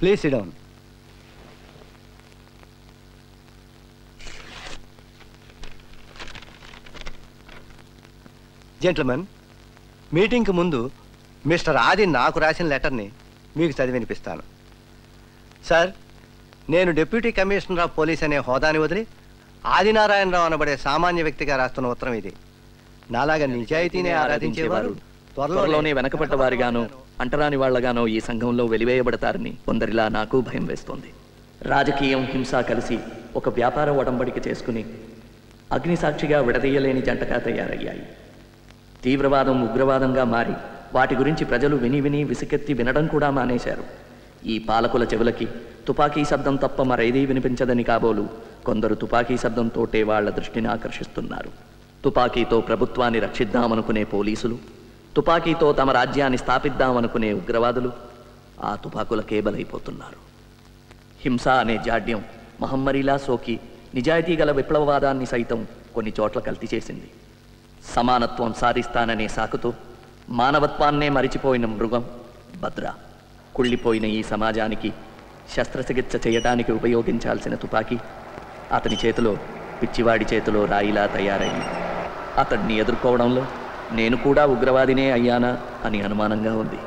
Please SIT down. Gentlemen, మీటింగ్కి ముందు mister ఆది నాకు రాసిన లెటర్ని మీకు చదివి వినిపిస్తాను. సార్, నేను డిప్యూటీ కమిషనర్ ఆఫ్ పోలీస్ అనే హోదాని వదిలి ఆదినారాయణరావు అనబడే సామాన్య వ్యక్తిగా రాస్తున్న ఉత్తరం ఇది. నాలాగా నిజాయితీనే ఆరాధించేవారు త్వరలోనే వెనకబడ్డ వారిగానో అంటరాని వాళ్లగానో ఈ సంఘంలో వెలివేయబడతారని కొందరిలా నాకు భయం వేస్తోంది. రాజకీయం, హింస కలిసి ఒక వ్యాపార ఒడంబడిక చేసుకుని అగ్నిసాక్షిగా విడదీయలేని జంటగా తయారయ్యాయి. తీవ్రవాదం ఉగ్రవాదంగా మారి వాటి గురించి ప్రజలు విని విని విసుకెత్తి వినడం కూడా మానేశారు. ఈ పాలకుల చెవులకి తుపాకీ శబ్దం తప్ప మరేదీ వినిపించదని కాబోలు కొందరు తుపాకీ శబ్దంతోటే వాళ్ల దృష్టిని ఆకర్షిస్తున్నారు. తుపాకీతో ప్రభుత్వాన్ని రక్షిద్దామనుకునే పోలీసులు, తుపాకీతో తమ రాజ్యాన్ని స్థాపిద్దామనుకునే ఉగ్రవాదులు ఆ తుపాకులకే బలైపోతున్నారు. హింస అనే జాడ్యం మహమ్మరిలా సోకి నిజాయితీ గల విప్లవవాదాన్ని సైతం కొన్ని చోట్ల కల్తీ చేసింది. సమానత్వం సాధిస్తాననే సాకుతో మానవత్వాన్నే మరిచిపోయిన మృగం భద్ర కుళ్ళిపోయిన ఈ సమాజానికి శస్త్రచికిత్స చేయడానికి ఉపయోగించాల్సిన తుపాకీ అతని చేతిలో పిచ్చివాడి చేతిలో రాయిలా తయారయ్యింది. అతడిని ఎదుర్కోవడంలో నేను కూడా ఉగ్రవాదినే అయ్యానా అని అనుమానంగా ఉంది.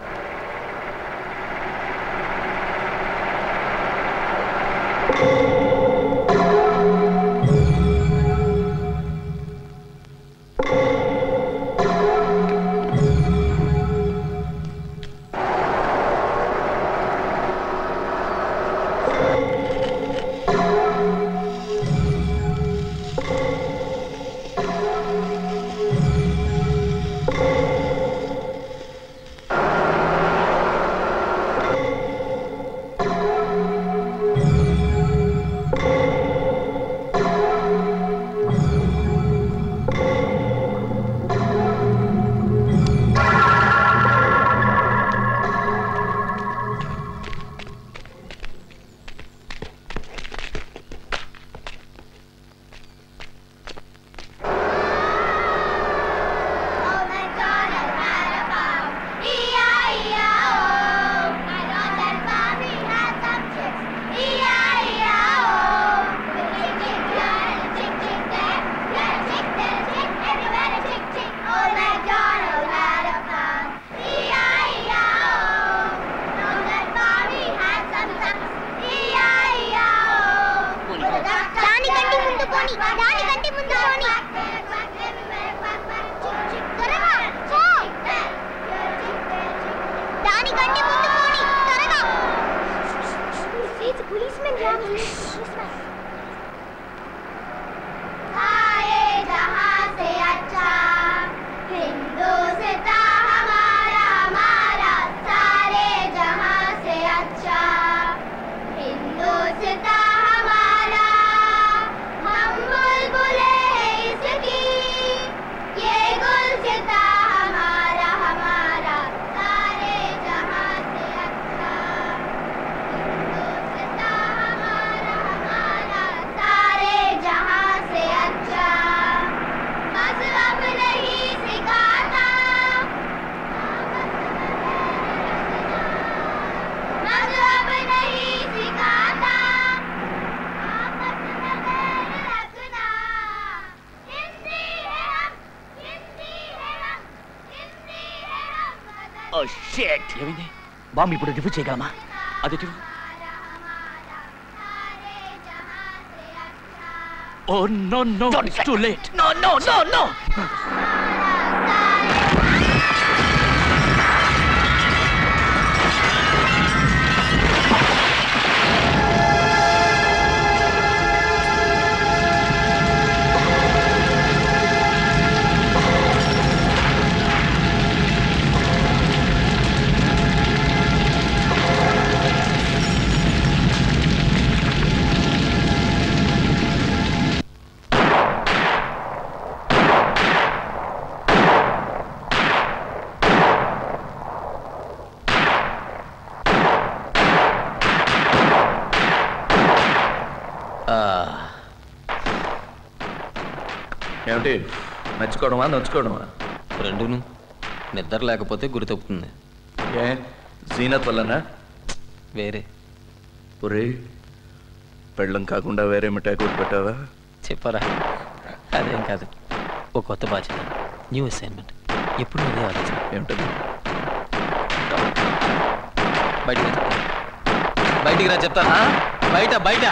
బాంబు ఇప్పుడు రివ్యూ చేయగలమా? అది oh no no it's too late. No no no no ఏమిటి మెచ్చుకోవడమా నొచ్చుకోవడమా? రెండును. నిద్ర లేకపోతే గురి తప్పుతుంది. ఏ జీనత్ వల్లనా? వేరే ఒరే పెళ్ళం కాకుండా వేరే మిఠాయి కొట్టి పెట్టావా? చెప్పరా, అదేం కాదు. ఒక కొత్త బాధ్యత, న్యూ అసైన్మెంట్. ఎప్పుడు ఇదే ఆలోచన. ఏమిటది? బయటికి రా చెప్తానా? బయట బయట.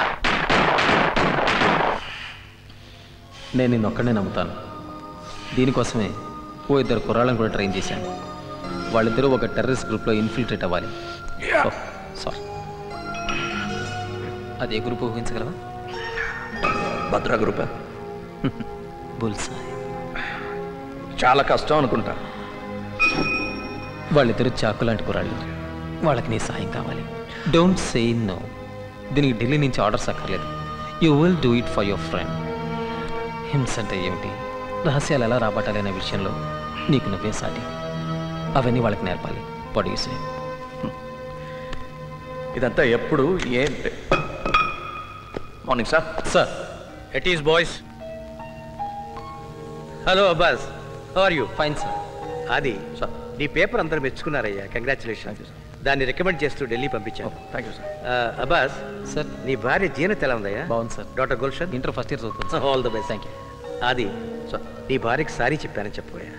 నేను నిన్నొక్కడనే నమ్ముతాను. దీనికోసమే ఓ ఇద్దరు కుర్రాళ్ళని కూడా ట్రైన్ చేశాను. వాళ్ళిద్దరూ ఒక టెర్రరిస్ట్ గ్రూప్లో ఇన్ఫిల్ట్రేట్ అవ్వాలి. సారీ, అదే గ్రూప్ ఊహించగలవా? భద్రా గ్రూపా? బుల్సాయ్. చాలా కష్టం అనుకుంటా. వాళ్ళిద్దరూ చాకు లాంటి కుర్రాళ్ళు. వాళ్ళకి నీ సాయం కావాలి. Don't say no. దీనికి ఢిల్లీ నుంచి ఆర్డర్స్ అక్కర్లేదు. You will do it for your friend. హింస అంటే ఏమిటి, రహస్యాలు ఎలా రాబట్టాలి అనే విషయంలో నీకు నువ్వే సాటి. అవన్నీ వాళ్ళకి నేర్పాలి. పొడిగిసే. ఇదంతా ఎప్పుడు ఏంటి? Morning sir. Sir, It is boys. Hello Abbas, how are you? Fine sir. అది సార్. నీ పేపర్ అందరూ మెచ్చుకున్నారయ్యా, కంగ్రాచులేషన్. దాన్ని రికమెండ్ చేస్తూ ఢిల్లీ పంపించాను. Thank you sir. Abbas, sir, నీ భార్య జీనత్ ఎలా ఉందయ్యా? బాగుంది sir. Doctor Gulshan. Inter first year చదువుతుంది sir. All the best. Thank you. అది సార్. నీ భార్యకి సారీ చెప్పానని చెప్పబోయా.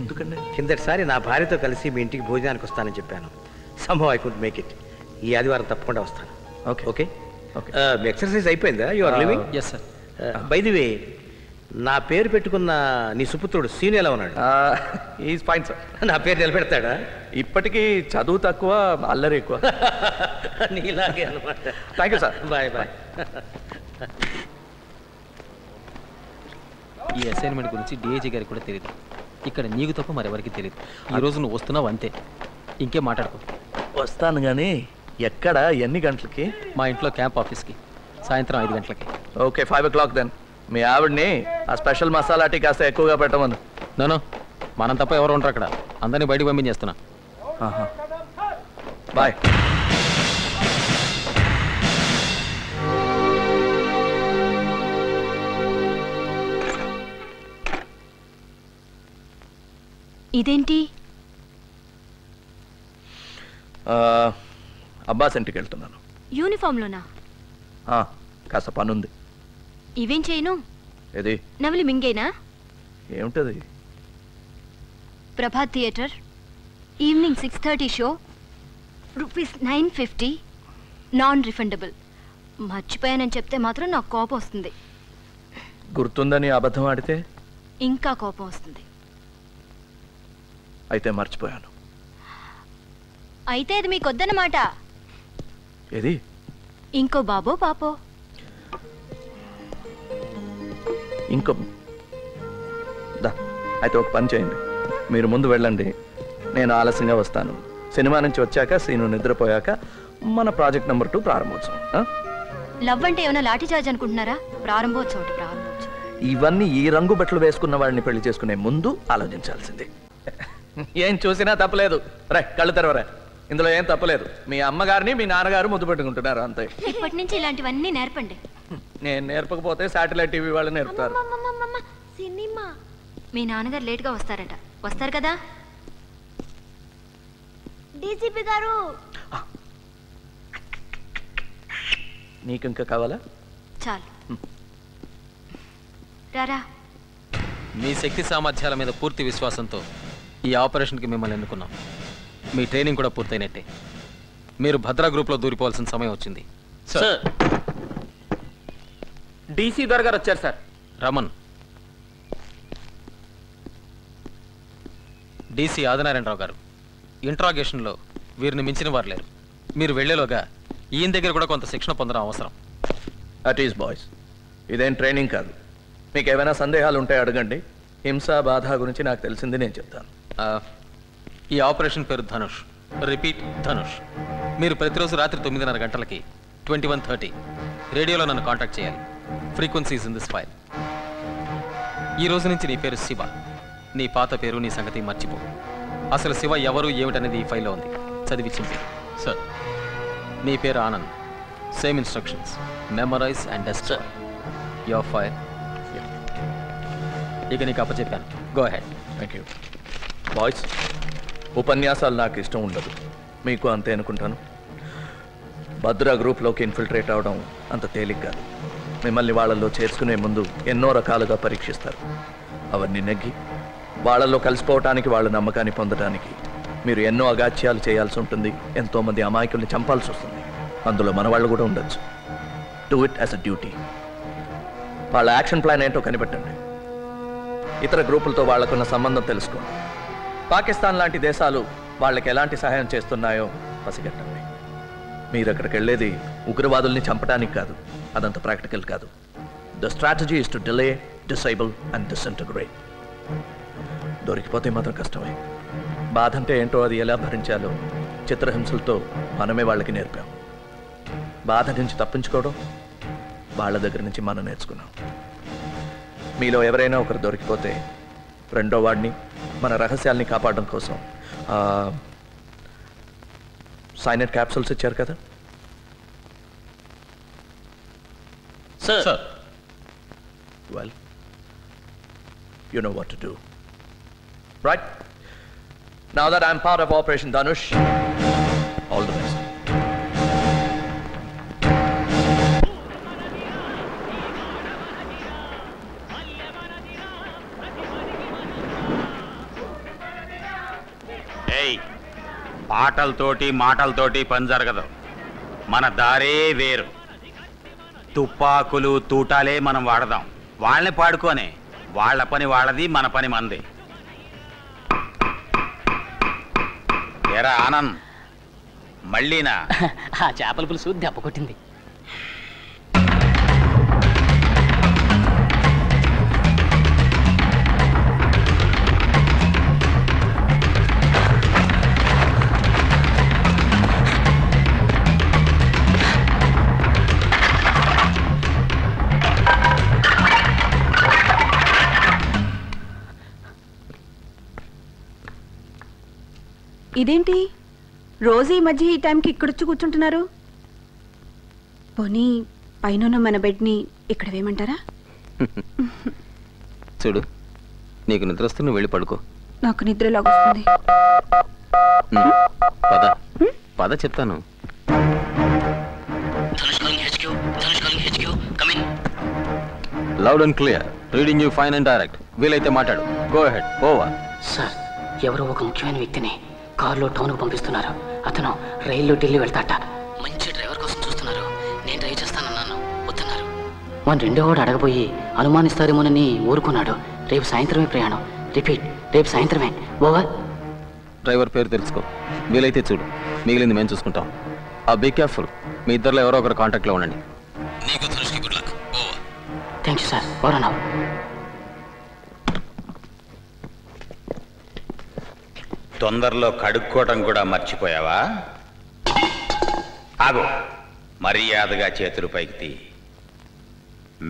ఎందుకండి? కిందటిసారి నా భార్యతో కలిసి మీ ఇంటికి భోజనానికి వస్తానని చెప్పాను. Sambhav I could make it. ఈ ఆదివారం తప్పకుండా వస్తాను. Okay okay. ఓకే. మీ ఎక్సర్సైజ్ అయిపోయిందా? You are living? Yes sir. By the way, నా పేరు పెట్టుకున్న నీ సుపుత్రుడు సీను ఎలా ఉన్నాడు? Is fine sir. నా పేరు నిలబెడతాడా? ఇప్పటికీ చదువు తక్కువ, అల్లరి ఎక్కువ. నీలాగే అనమాట. Thank you sir. Bye bye. ఈ అసైన్మెంట్ గురించి డిఐజీ గారికి కూడా తెలియదు. ఇక్కడ నీకు తప్ప మరెవరికి తెలియదు. ఈ రోజు నువ్వు వస్తున్నావు అంతే, ఇంకేం మాట్లాడుకో. వస్తాను కానీ ఎక్కడ, ఎన్ని గంటలకి? మా ఇంట్లో క్యాంప్ ఆఫీస్కి సాయంత్రం 5 గంటలకి. Okay, 5 o'clock then. మీ ఆవిడ్ని ఆ స్పెషల్ మసాలా టీ కాస్త ఎక్కువగా పెట్టమను. నో, మనం తప్ప ఎవరు ఉంటారు అక్కడ? అందరినీ బయటకు పంపించేస్తున్నా. బాయ్. ఇదేంటి? అబ్బాస్ ఇంటికి వెళ్తున్నాను. యూనిఫామ్లోనా? కాస్త పనుంది. ఇవేం చేయను? ఏది? నవలి మింగేనా? ఏమిటది? Prabhat theatre, evening 6:30 show, ₹950, non refundable. మర్చిపోయానని చెప్తే మాత్రం నాకు కోపం వస్తుంది. గుర్తుందని అబద్ధం ఆడితే ఇంకా కోపం వస్తుంది. అయితే మర్చిపోయాను. అయితే అది మీకొద్దన్నమాట. ఏది? ఇంకో బాబో పాపో? ఇంకో దా. అయితే ఒక పని చేయండి, మీరు ముందు వెళ్ళండి, నేను ఆలస్యంగా వస్తాను. సినిమా నుంచి వచ్చాక, సీను నిద్రపోయాక మన ప్రాజెక్ట్ నెంబర్ 2 ప్రారంభోత్సవం. లవ్ అంటే ఏమైనా లాఠీ చార్జ్ అనుకుంటున్నారా? ప్రారంభోత్సవం. ఇవన్నీ ఈ రంగు బట్టలు వేసుకున్న వాడిని పెళ్లి చేసుకునే ముందు ఆలోచించాల్సింది. ఏం చూసినా తప్పలేదు. రే, కళ్ళు తెరవరా. ఇందులో ఏం తప్పలేదు. మీ అమ్మగారిని మీ నాన్నగారు ముద్దు పెట్టుకుంటున్నారు అంతే. ఇప్పటి నుంచి ఇలాంటివన్నీ నేర్పండి. నేను నేర్పకపోతే శాటిలైట్ టీవీ వాళ్ళు నేర్పుతారు. సినిమా. మీ నాన్నగారు లేట్గా వస్తారట. వస్తారు కదా? డీసీపీ గారు. నీకు ఇంకా కావాలా? చాలు. రారా. మీ శక్తి సామర్థ్యాల మీద పూర్తి విశ్వాసంతో ఈ ఆపరేషన్కి మిమ్మల్ని ఎన్నుకున్నాం. మీ ట్రైనింగ్ కూడా పూర్తయినట్టే. మీరు భద్రా గ్రూప్లో దూరిపోవాల్సిన సమయం వచ్చింది. సార్, డీసీ దొరగారు వచ్చారు సార్. రమన్. డీసీ ఆదినారాయణరావు గారు, ఇంట్రాగేషన్లో వీరిని మించిన వారు లేరు. మీరు వెళ్లేలోగా ఈయన దగ్గర కూడా కొంత శిక్షణ పొందడం అవసరం. అట్ ఈస్ బాయ్స్, ఇదేం ట్రైనింగ్ కాదు. మీకు ఏమైనా సందేహాలు ఉంటే అడగండి. హింస, బాధ గురించి నాకు తెలిసింది నేను చెప్తాను. ఈ ఆపరేషన్ పేరు ధనుష్. రిపీట్, ధనుష్. మీరు ప్రతిరోజు రాత్రి 9:30 గంటలకి 21:30 రేడియోలో నన్ను కాంటాక్ట్ చేయాలి. Frequencies in this file. ఈ రోజు నుంచి నీ పేరు శివ. నీ పాత పేరు, నీ సంగతి మర్చిపో. అసలు శివ ఎవరు ఏమిటనేది ఈ ఫైల్లో ఉంది. చదివి చింపి. సార్, నీ పేరు Anand. Same instructions. Memorise and destroy your file. ఇక నీకు అప్పచెప్పాను. Go ahead. Thank you. Boys, ఉపన్యాసాలు నాకు ఇష్టం ఉండదు. మీకు అంతే అనుకుంటాను. భద్రా గ్రూప్లోకి ఇన్ఫిల్ట్రేట్ అవడం అంత తేలిక కాదు. మిమ్మల్ని వాళ్ళల్లో చేర్చుకునే ముందు ఎన్నో రకాలుగా పరీక్షిస్తారు. అవన్నీ నెగ్గి వాళ్ళల్లో కలిసిపోవటానికి వాళ్ళ నమ్మకాన్ని పొందడానికి మీరు ఎన్నో అగాత్యాలు చేయాల్సి ఉంటుంది. ఎంతోమంది అమాయకుల్ని చంపాల్సి వస్తుంది. అందులో మన వాళ్ళు కూడా ఉండొచ్చు. Do it as a duty. వాళ్ళ యాక్షన్ ప్లాన్ ఏంటో కనిపెట్టండి. ఇతర గ్రూపులతో వాళ్లకున్న సంబంధం తెలుసుకోండి. పాకిస్తాన్ లాంటి దేశాలు వాళ్ళకి ఎలాంటి సహాయం చేస్తున్నాయో పసిగట్టండి. మీరు అక్కడికి వెళ్ళేది ఉగ్రవాదుల్ని చంపడానికి కాదు. అదంత ప్రాక్టికల్ కాదు. The strategy is to delay, disable and disintegrate. దొరికిపోతే మాత్రం కష్టమే. బాధ అంటే ఏంటో అది ఎలా భరించాలో చిత్రహింసలతో మనమే వాళ్ళకి నేర్పాం. బాధ నుంచి తప్పించుకోవడం వాళ్ళ దగ్గర నుంచి మనం నేర్చుకున్నాం. మీలో ఎవరైనా ఒకరు దొరికిపోతే రెండో వాడిని మన రహస్యాల్ని కాపాడడం కోసం సైనైడ్ క్యాప్సూల్స్ ఇచ్చారు కదా. Sir well, you know what to do, right? Now that I'm part of operation Dhanush, all the best. పాటలతోటి మాటలతోటి పని జరగదు. మన దారే వేరు. తుపాకులు తూటాలే మనం వాడదాం. వాళ్ళని పాడుకోనే. వాళ్ళ పని వాళ్ళది, మన పని మనది. ఎరా ఆనంద్, మళ్ళీనా? ఆ చేపల పులుసు దెబ్బ కొట్టింది. ఇదేంటి రోజు ఈ మధ్య ఈ టైంకి ఇక్కడొచ్చి కూర్చుంటున్నారు? పోనీ పైన మన బెడ్ని ఇక్కడ వేయమంటారా? చూడు, నీకు నిద్ర వస్తే నువ్వు వెళ్ళి పడుకో. నాకు నిద్ర లాగొస్తుంది. పద పద చెప్తాను. Loud and clear, reading you fine and direct. వీలైతే మాట్లాడు. Go ahead. ఓవర్. సార్, ఎవరో ఒక ముఖ్యమైన వ్యక్తిని కారులో టౌన్కు పంపిస్తున్నారు. అతను రైల్లో ఢిల్లీ వెళ్తాట. మంచి డ్రైవర్ కోసం చూస్తున్నారు. నేను డ్రైవ్ చేస్తానన్నాను, వద్దన్నారు. మన రెండో వాడు అడగబోయి అనుమానిస్తారేమోనని ఊరుకున్నాడు. రేపు సాయంత్రమే ప్రయాణం. రిపీట్, రేపు సాయంత్రమే. ఓవర్. డ్రైవర్ పేరు తెలుసుకో. వీలైతే చూడు. మిగిలింది మేము చూసుకుంటాం. Be careful. మీ ఇద్దరిలో ఎవరో ఒకరు కాంటాక్ట్లో ఉండండి. నీకు ధనుష్కి good luck. Over. Thank you sir. Over now. తొందరలో కడుక్కోవటం కూడా మర్చిపోయావా? ఆగు. మర్యాదగా చేతులు పైకి తీ.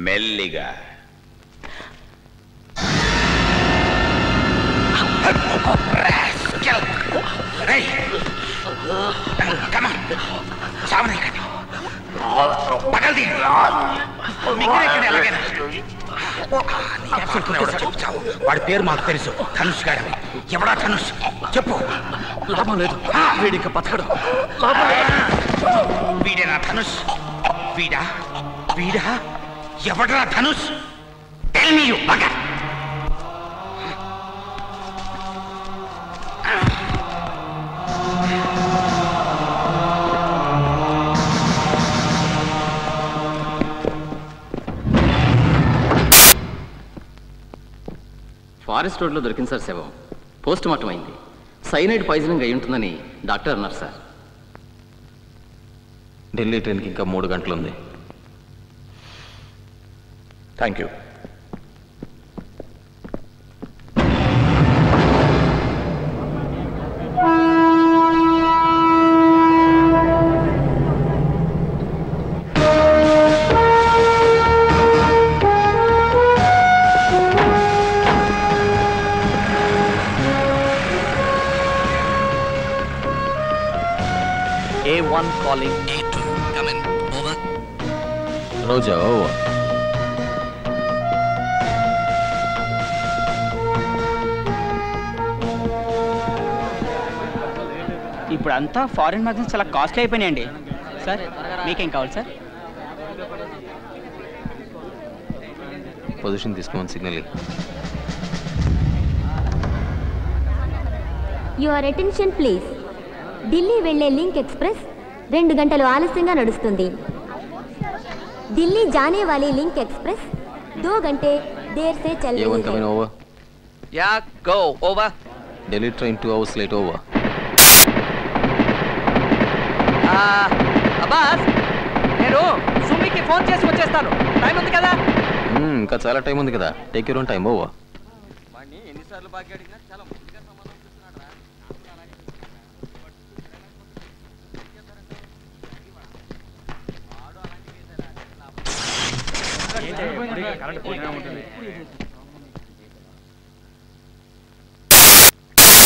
మెల్లిగా. వాడి పేరు మాకు తెలుసు. ధనుష్ గారి. ఎవడా ధనుష్? చెప్పు. లాభం లేదు, వీడిక బతకడం. వీడేనా ధనుష్? వీడా వీడా ఎవడరా Dhanush? Tell me you bugger. Forest రోడ్లో దొరికింది సార్ శవం. పోస్ట్ మార్టం అయింది. సైనైడ్ పాయిజనింగ్ అయి ఉంటుందని డాక్టర్ అన్నారు సార్. ఢిల్లీ ట్రైన్కి ఇంకా 3 గంటలు ఉంది. Thank you. A1 calling A2. Come in. Over. Roja. Over. ఇప్పుడు అంతా ఫారిన్ మ్యాగజైన్స్ చాలా కాస్ట్లీ అయిపోయినాయండి. సార్ మీకేం కావాలి సార్? పొజిషన్ తీసుకోమని signal. Your attention please. Delhi వెళ్లే లింక్ ఎక్స్ప్రెస్ 2 గంటలు ఆలస్యంగా నడుస్తుంది. ఢిల్లీ జానే వాలీ లింక్ ఎక్స్ప్రెస్ 2 घंटे देर से चल रही है. coming over. Yeah, go over. Delhi train 2 hours late over. Abbas, నేను సుమికి ఫోన్ చేసి వచ్చేస్తాను. టైం ఉంది కదా? ఇంకా చాలా టైం ఉంది కదా. Take your own time. Over. ఎన్నిసార్లు బాగా అడిగినా చాలా ముందుగా సమాధానం చెప్తున్నాడు రా.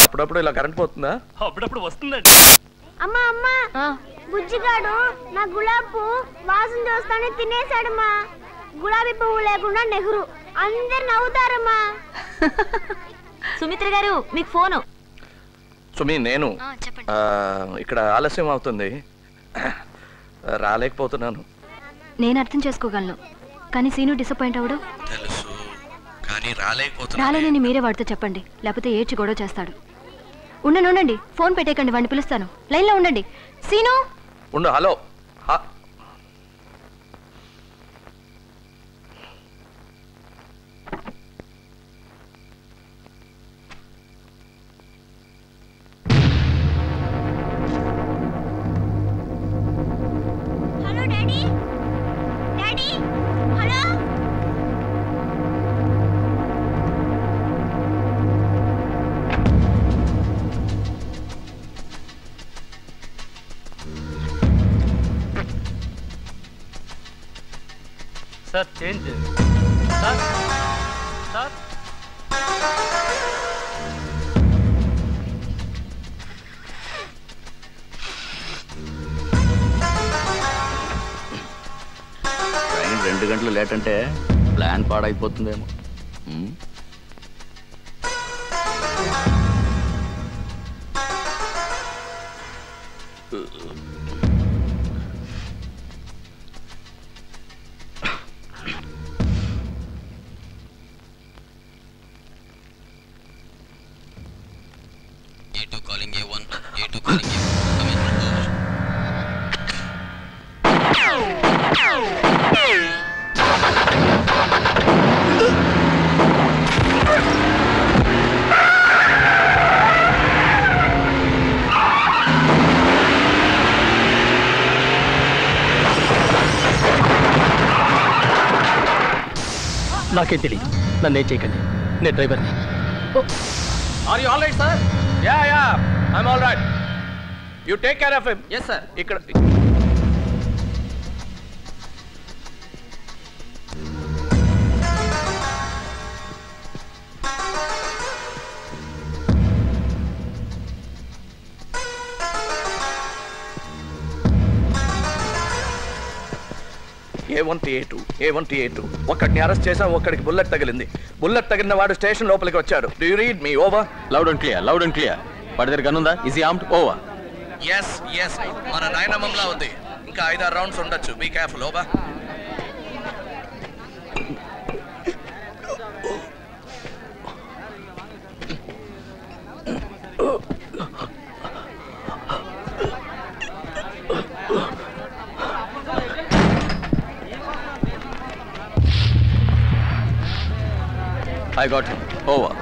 అప్పుడప్పుడు ఇలా కరెంట్ పోతుందా? అప్పుడప్పుడు వస్తుందండి. అమ్మా అమ్మా, బుజ్జిగాడు నా గులాబీ పువ్వు వాసన చూస్తానే తినేశాడమ్మా. గులాబీ పువ్వు లేకుండా నెహ్రూ అందరు నవ్వుతారమ్మా. సుమిత్ర గారు మీకు ఫోను. సుమి, నేను చెప్పండి. ఇక్కడ ఆలస్యం అవుతుంది, రాలేకపోతున్నాను. నేను అర్థం చేసుకోగలను, కానీ సీను డిసప్పాయింట్ అవడు. తెలుసు, కానీ రాలేకపోతున్నా. రాలేనని మీరే వాడితో చెప్పండి, లేకపోతే ఏడ్చి గొడవ చేస్తాడు. ఉండండి, ఫోన్ పెట్టేకండి, వాడిని పిలుస్తాను. లైన్లో ఉండండి. సీను ఉండు. Hello. Hello daddy, daddy, hello. Sir change sir. Sir train 2 గంటలు లేట్ అంటే plan పాడైపోతుందేమో. A2 calling A1. A2 calling A1. Come in. నాకేం తెలియదు, నన్నేం చేయకండి, నేను డ్రైవర్ని. Are you all right, sir? Yeah, I'm all right. You take care of him. Yes, sir. ఇక్కడ A1 ఒక్కడిని అరెస్ట్ చేసాం, ఒక్కడికి బుల్లెట్ తగిలింది. బుల్లెట్ తగిలిన వాడు స్టేషన్ లోపలికి వచ్చాడు. Do you read me? Over. Loud and clear. వాడి దగ్గర గన్ ఉందా? Easy armed? ఓవర్. ఎస్ మన నాయనమ్మంలా ఉంది. ఇంకా 5-6 రౌండ్స్ ఉండొచ్చు. Be careful. Over. I got him. Over.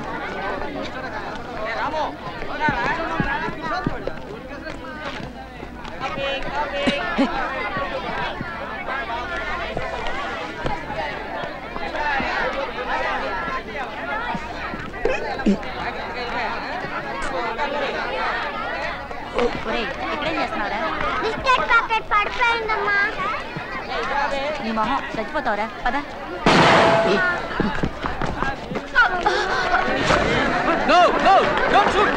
ఇక్కడేం చేస్తున్నావురా? బిస్కెట్ ప్యాకెట్ పడిపోయిందమ్మా. నీ మొహం చచ్చిపోతావురా, పద. No, don't shoot.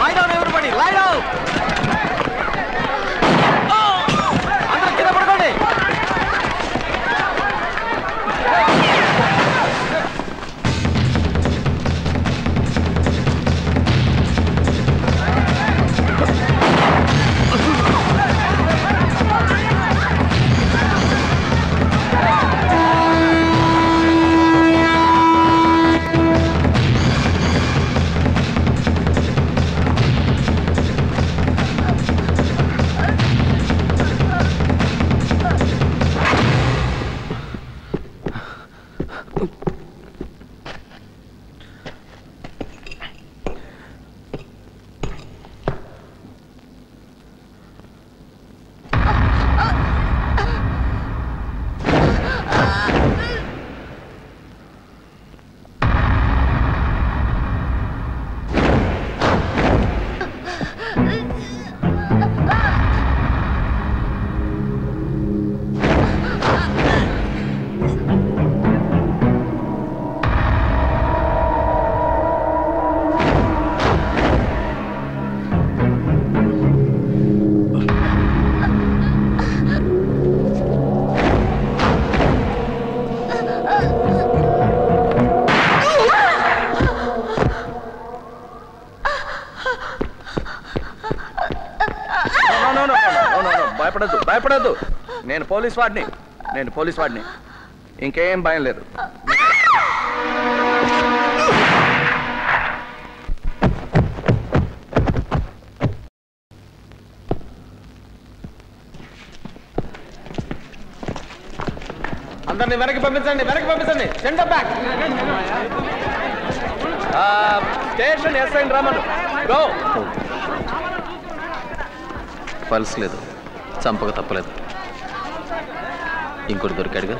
Lie down, everybody. Lie down. అందరూ కింద పడుకోండి. భయపడద్దు భయపడద్దు. నేను పోలీస్ వాడిని. ఇంకేం భయం లేదు. అందరిని వెనక్కి పంపించండి. Send back. Station SI Raman go. Pulse లేదు, చంపక తప్పలేదు. ఇంకోటి దొరికాడుగా.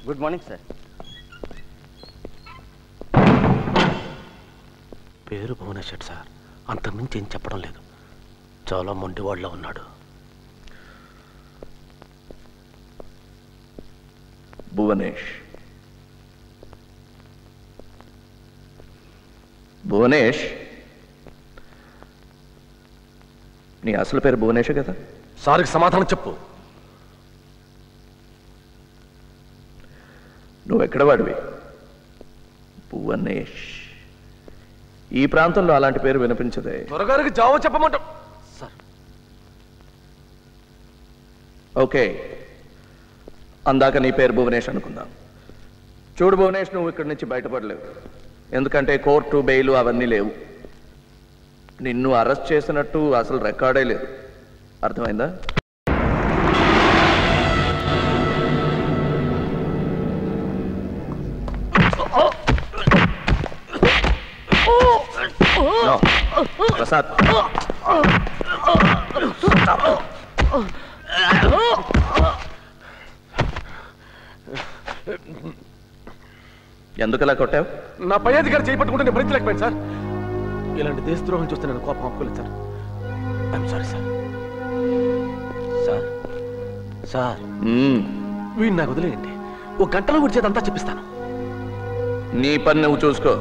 Good morning sir. పేరు భువనేశ్వర్ సార్. అంతకుమించి ఏం చెప్పడం లేదు. చాలా మొండివాళ్ళలో ఉన్నాడు. భువనేష్, నీ అసలు పేరు భువనేష్ కదా? సార్కి సమాధానం చెప్పు. నువ్వెక్కడ వాడివి? భువనేష్. ఈ ప్రాంతంలో అలాంటి పేరు వినిపించదే. త్వరగారికి జావో చెప్పమంటాం సార్. ఓకే, అందాక నీ పేరు భువనేష్ అనుకుందాం. చూడు భువనేష్, నువ్వు ఇక్కడి నుంచి బయటపడలేవు. ఎందుకంటే కోర్టు, బెయిలు అవన్నీ లేవు. నిన్ను అరెస్ట్ చేసినట్టు అసలు రికార్డే లేదు. అర్థమైందా? ప్రసాద్, ఎందుకలా కొట్టావు? నా పై అధికారి చేపట్టుకుంటే నేను భరించలేకపోయాను సార్. ఇలాంటి దేశద్రోహం చూస్తే నేను కోపం ఆపుకోలేదు sir. I'm sorry sir. Sir sir వీడిని నాకు వదిలేయండి. ఒక గంటలో విడిచేదంతా చెప్పిస్తాను. నీ పని నువ్వు చూసుకో,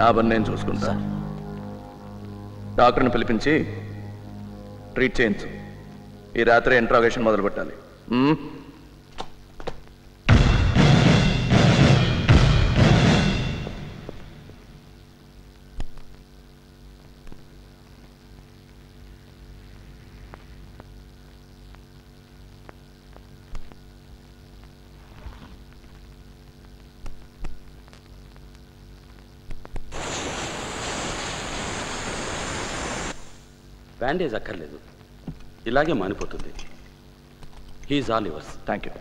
నా పని నేను చూసుకుంటా. డాక్టర్ని పిలిపించి ట్రీట్ చేయించు. ఈ రాత్రి ఇంట్రాగేషన్ మొదలు పెట్టాలి. బ్యాండేజ్ అక్కర్లేదు, ఇలాగే మానిపోతుంది. He's all yours. Thank you.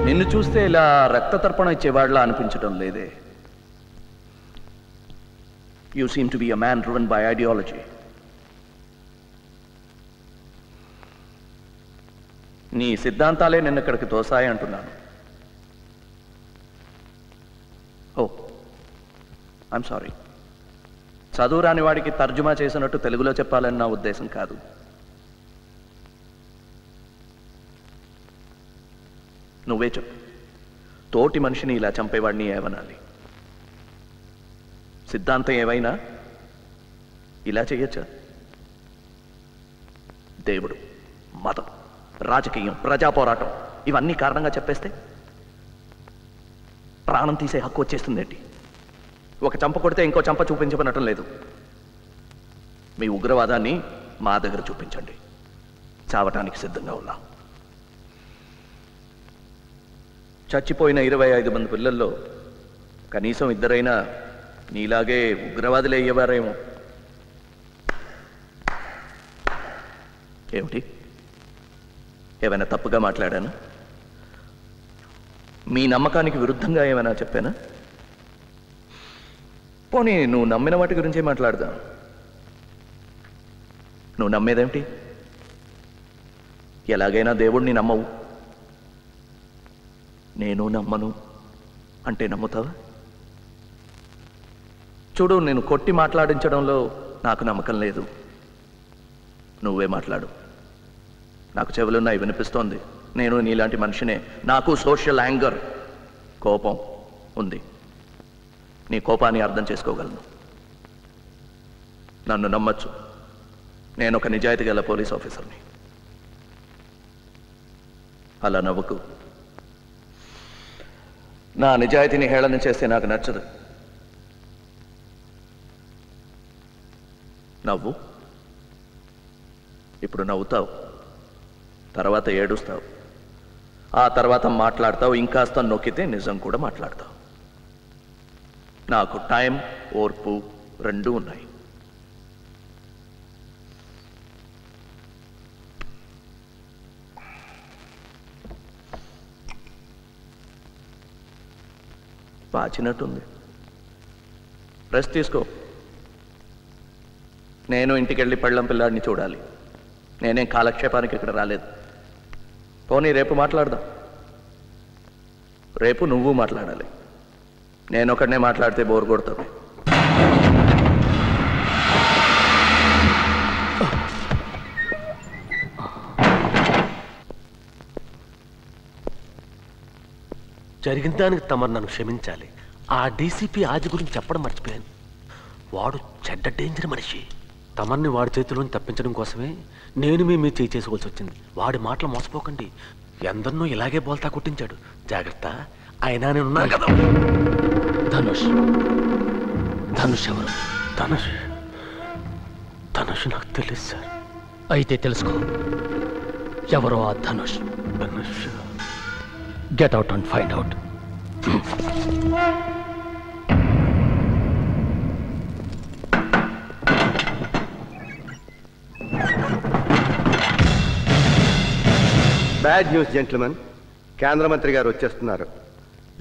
నిన్ను చూస్తే ఇలా రక్త తర్పణ ఇచ్చేవాడిలా అనిపించడం లేదే. You seem to be a man driven by ideology. నీ సిద్ధాంతాలే నిన్ను ఇక్కడికి తోసాయి అంటున్నాను. ఓ, ఐఎమ్ సారీ. చదువు రాని వాడికి తర్జుమా చేసినట్టు తెలుగులో చెప్పాలని నా ఉద్దేశం కాదు. నువ్వే చెప్పు, తోటి మనిషిని ఇలా చంపేవాడిని ఏమనాలి? సిద్ధాంతం ఏవైనా ఇలా చెయ్యొచ్చా? దేవుడు, మతం, రాజకీయం, ప్రజా పోరాటం ఇవన్నీ కారణంగా చెప్పేస్తే ప్రాణం తీసే హక్కు వచ్చేస్తుందేంటి? ఒక చంప కొడితే ఇంకో చంప చూపించమనటం లేదు. మీ ఉగ్రవాదాన్ని మా దగ్గర చూపించండి, చావటానికి సిద్ధంగా ఉన్నా. చచ్చిపోయిన 25 మంది పిల్లల్లో కనీసం ఇద్దరైనా నీలాగే ఉగ్రవాదులే అయ్యేవారేమో. ఏమిటి, ఏమైనా తప్పుగా మాట్లాడాను? మీ నమ్మకానికి విరుద్ధంగా ఏమైనా చెప్పానా? పోనీ నువ్వు నమ్మిన వాటి గురించే మాట్లాడదాం. నువ్వు నమ్మేదేమిటి? ఎలాగైనా దేవుడిని నమ్మవు. నేను నమ్మను అంటే నమ్ముతావా? చూడు, నేను కొట్టి మాట్లాడించడంలో నాకు నమ్మకం లేదు. నువ్వే మాట్లాడు. నాకు చెవులున్నాయి, వినిపిస్తోంది. నేను నీలాంటి మనిషినే. నాకు సోషల్ యాంగర్, కోపం ఉంది. నీ కోపాన్ని అర్థం చేసుకోగలను. నన్ను నమ్మచ్చు. నేను ఒక నిజాయితీ గల పోలీస్ ఆఫీసర్ని. అలా నవ్వుకు. నా నిజాయితీని హేళన చేస్తే నాకు నచ్చదు. నవ్వు. ఇప్పుడు నవ్వుతావు, తర్వాత ఏడుస్తావు, ఆ తర్వాత మాట్లాడతావు. ఇంకాస్త నొక్కితే నిజం కూడా మాట్లాడతావు. నాకు టైం, ఓర్పు రెండూ ఉన్నాయి. పాచినట్టుంది. రెస్ట్ తీసుకో. నేను ఇంటికెళ్ళి పెళ్ళం పిల్లాడిని చూడాలి. నేనేం కాలక్షేపానికి ఇక్కడ రాలేదు. పోనీ రేపు మాట్లాడదాం. రేపు నువ్వు మాట్లాడాలి. నేను ఒకడనే మాట్లాడితే బోర్ కొడుతుంది. జరిగిన దానికి తమరు నన్ను క్షమించాలి. ఆ డీసీపీ ఆది గురించి చెప్పడం మర్చిపోయాను. వాడు చెడ్డ డేంజర్ మనిషి. తమర్ని వాడి చేతిలోని తప్పించడం కోసమే నేను మీ చేయి చేసుకోవాల్సి వచ్చింది. వాడి మాటలు మోసపోకండి. ఎందరినో ఇలాగే బోల్తా కొట్టించాడు. జాగ్రత్త. అయినా నేనున్నాను కదా. ధనుష్. ధనుష్ ఎవరు? ధనుష్ ధనుష్ నాకు తెలియదు సార్. అయితే తెలుసుకో ఎవరో ఆ Dhanush. Dhanush. Get out and find out. Bad news gentlemen. కేంద్ర మంత్రి గారు వచ్చేస్తున్నారు.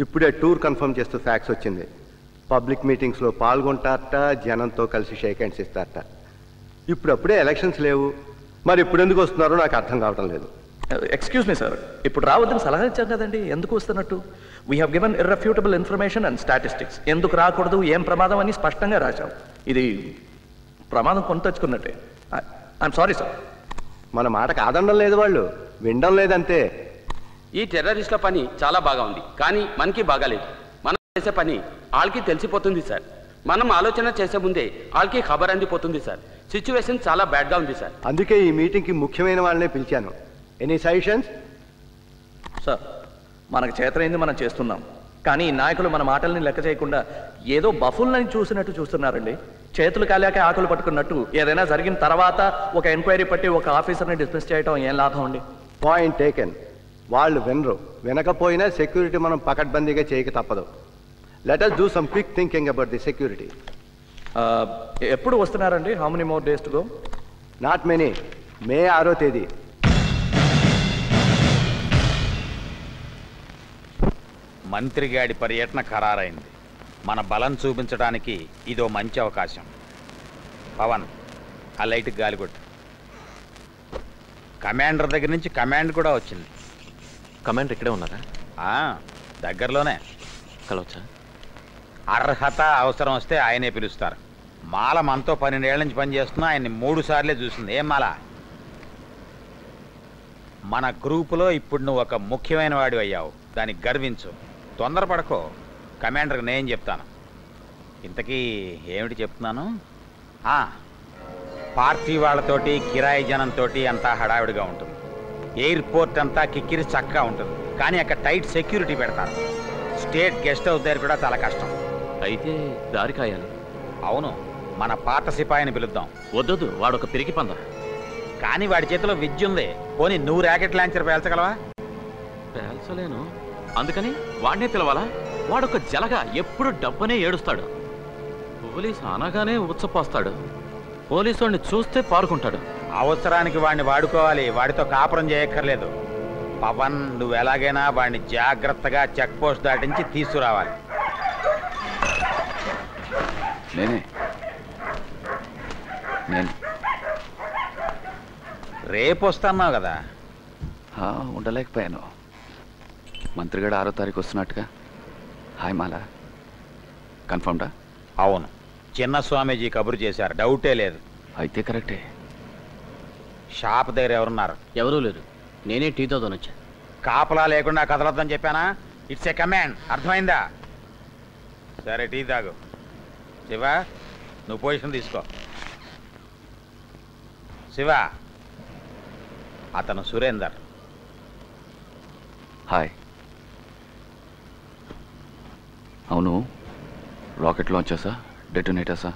ఇప్పుడే టూర్ కన్ఫర్మ్ చేస్తూ ఫ్యాక్స్ వచ్చింది. పబ్లిక్ మీటింగ్స్లో పాల్గొంటారట, జనంతో కలిసి షేక్ హ్యాండ్స్ ఇస్తారట. ఇప్పుడప్పుడే ఎలక్షన్స్ లేవు. మరి ఇప్పుడు ఎందుకు వస్తున్నారో నాకు అర్థం కావటం లేదు. ఎక్స్క్యూజ్ మీ సార్, ఇప్పుడు రావద్దని సలహా ఇచ్చాం కదండి. ఎందుకు వస్తున్నట్టు? We have given irrefutable information and statistics. ఎందుకు రాకూడదు, ఏం ప్రమాదం అని స్పష్టంగా రాశాం. ఇది ప్రమాదం కొని తెచ్చుకున్నట్టే. I'm sorry sir. మన మాట కాదనడం లేదు, వాళ్ళు వినడం లేదంతే. ఈ టెర్రరిస్ట్ల పని చాలా బాగా ఉంది, కానీ మనకి బాగాలేదు. మనం చేసే పని వాళ్ళకి తెలిసిపోతుంది సార్. మనం ఆలోచన చేసే ముందే వాళ్ళకి ఖబర్ అందిపోతుంది సార్. సిచ్యువేషన్ చాలా బ్యాడ్గా ఉంది సార్. అందుకే ఈ మీటింగ్కి ముఖ్యమైన వాళ్ళనే పిలిచాను. Any suggestions? సార్, మనకు చేతనైంది మనం చేస్తున్నాం. కానీ ఈ నాయకులు మన మాటల్ని లెక్క చేయకుండా ఏదో బఫుల్ని చూసినట్టు చూస్తున్నారండి. చేతులు కాలేక ఆకులు పట్టుకున్నట్టు. ఏదైనా జరిగిన తర్వాత ఒక ఎంక్వైరీ పట్టి ఒక ఆఫీసర్ని డిస్మిస్ చేయడం ఏం లాభం అండి? Point taken. వాళ్ళు వినరు. వినకపోయినా సెక్యూరిటీ మనం పకడ్బందీగా చేయక తప్పదు. Let us do some quick thinking about the security. ఎప్పుడు వస్తున్నారండి? How many more days to go? Not many. May 6వ తేదీ. మంత్రిగాడి పర్యటన ఖరారైంది. మన బలం చూపించడానికి ఇదో మంచి అవకాశం. పవన్, ఆ లైట్ గాలికొట్టు. కమాండర్ దగ్గర నుంచి కమాండ్ కూడా వచ్చింది. కమాండర్ ఇక్కడే ఉన్నారా? దగ్గరలోనే. కలవచ్చా? అర్హత అవసరం వస్తే ఆయనే పిలుస్తారు. మాల మనతో 12 ఏళ్ల నుంచి పనిచేస్తున్నా ఆయన్ని 3 సార్లే చూసింది. ఏం మాల? మన గ్రూపులో ఇప్పుడు నువ్వు ఒక ముఖ్యమైన వాడి అయ్యావు. దానికి గర్వించు. తొందరపడకో. కమాండర్కి నేను చెప్తాను. ఇంతకీ ఏమిటి చెప్తున్నాను? పార్టీ వాళ్ళతోటి, కిరాయి జనంతో అంతా హడావిడిగా ఉంటుంది. ఎయిర్పోర్ట్ అంతా కిక్కిరి చక్కగా ఉంటుంది. కానీ అక్కడ టైట్ సెక్యూరిటీ పెడతారు. స్టేట్ గెస్ట్ హౌస్ దగ్గర కూడా చాలా కష్టం. అయితే దారి కాయాలి. అవును, మన పాత సిపాయిని పిలుద్దాం. వద్దు, వాడొక పిరికి పంద. కానీ వాడి చేతిలో విద్య ఉంది. పోనీ నువ్వు ర్యాకెట్ లాంచర్ పేల్చగలవా? పేల్చలేను. అందుకని వాడినే పిలవాలా? వాడొక జలగా ఎప్పుడు డబ్బనే ఏడుస్తాడు. పోలీసు అనగానే ఉచ్చపోస్తాడు. పోలీసు వాడిని చూస్తే పారుకుంటాడు. అవసరానికి వాడిని వాడుకోవాలి. వాడితో కాపురం చేయక్కర్లేదు. పవన్, నువ్వు ఎలాగైనా వాడిని జాగ్రత్తగా చెక్ పోస్ట్ దాటించి తీసుకురావాలి. నేను రేపు వస్తున్నావు కదా? ఉండలేకపోయాను. మంత్రిగాడు 6వ తారీఖు వస్తున్నట్టుగా. హాయ్ మాలా, కన్ఫర్మ్డా? అవును, చిన్న స్వామీజీ కబురు చేశారు, డౌటే లేదు. అయితే కరెక్టే. షాప్ దగ్గర ఎవరున్నారు? ఎవరూ లేరు, నేనే టీతో వచ్చా. కాపలా లేకుండా కదలొద్దని చెప్పానా? ఇట్స్ ఏ కమాండ్, అర్థమైందా? సరే, టీ తాగు. శివ, నువ్వు పొజిషన్ తీసుకో. శివ, అతను సురేందర్. హాయ్. అవును, రాకెట్ లాంచర్సా, డెటోనేటర్సా?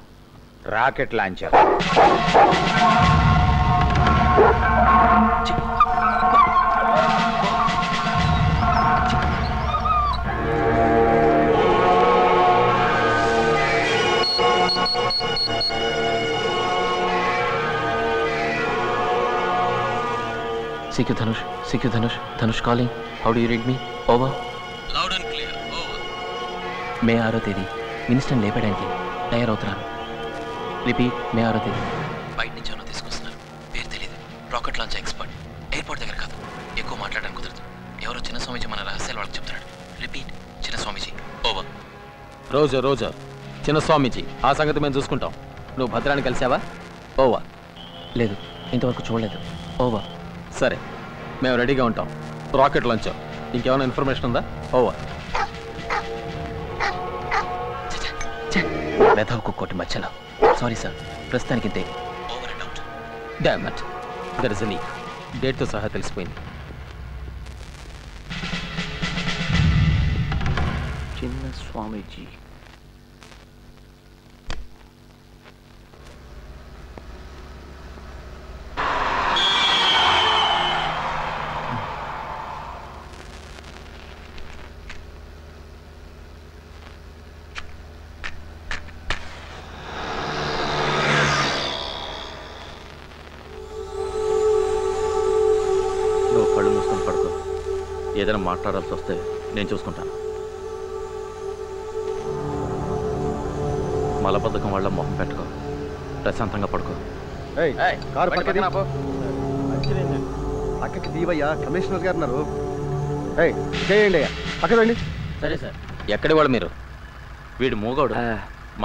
Rocket launcher. CQ Dhanush, CQ Dhanush, Dhanush calling. How do you read me? Over. Loud and clear. Over. మే 6వ తేదీ మినిస్టర్ని లేపడానికి తయారవుతున్నారు. రిపీట్, మే 6వ తేదీ. బయట నుంచి ఎవరో తీసుకొస్తున్నారు, పేరు తెలియదు. Rocket launch expert. ఎయిర్పోర్ట్ దగ్గర కాదు, ఎక్కువ మాట్లాడడానికి కుదరదు. ఎవరో చిన్న స్వామీజీ మన రహస్యాలు వాళ్ళకి చెప్తున్నాడు. రిపీట్, చిన్న స్వామీజీ. ఓవర్. రోజా చిన్న స్వామీజీ, ఆ సంగతి మేము చూసుకుంటాం. నువ్వు భద్రాన్ని కలిసావా? ఓవర్. లేదు, ఇంతవరకు చూడలేదు. ఓవర్. సరే, మేము రెడీగా ఉంటాం. రాకెట్ లాంచ్, ఇంకేమైనా ఇన్ఫర్మేషన్ ఉందా? ఓవర్. మెథవ్ కుక్కోటి మధ్యలో. సారీ సార్, ప్రస్తుతానికి ఇంతే. Over and out. Damn it, there is a leak. డేట్తో సహా తెలిసిపోయింది. చిన్న స్వామీజీ. కళ్ళు మూసుకొని పడుకో. ఏదైనా మాట్లాడాల్సి వస్తే నేను చూసుకుంటాను. మలబద్ధకం వాళ్ళ మొహం పెట్టుకో, ప్రశాంతంగా పడుకో. కారు పక్కకి దీవయ్యా, కమిషనర్ గారు ఉన్నారు. చేయండి అయ్యా, పక్కకి రండి. సరే సార్. ఎక్కడి వాళ్ళు మీరు? వీడు మూగోడు,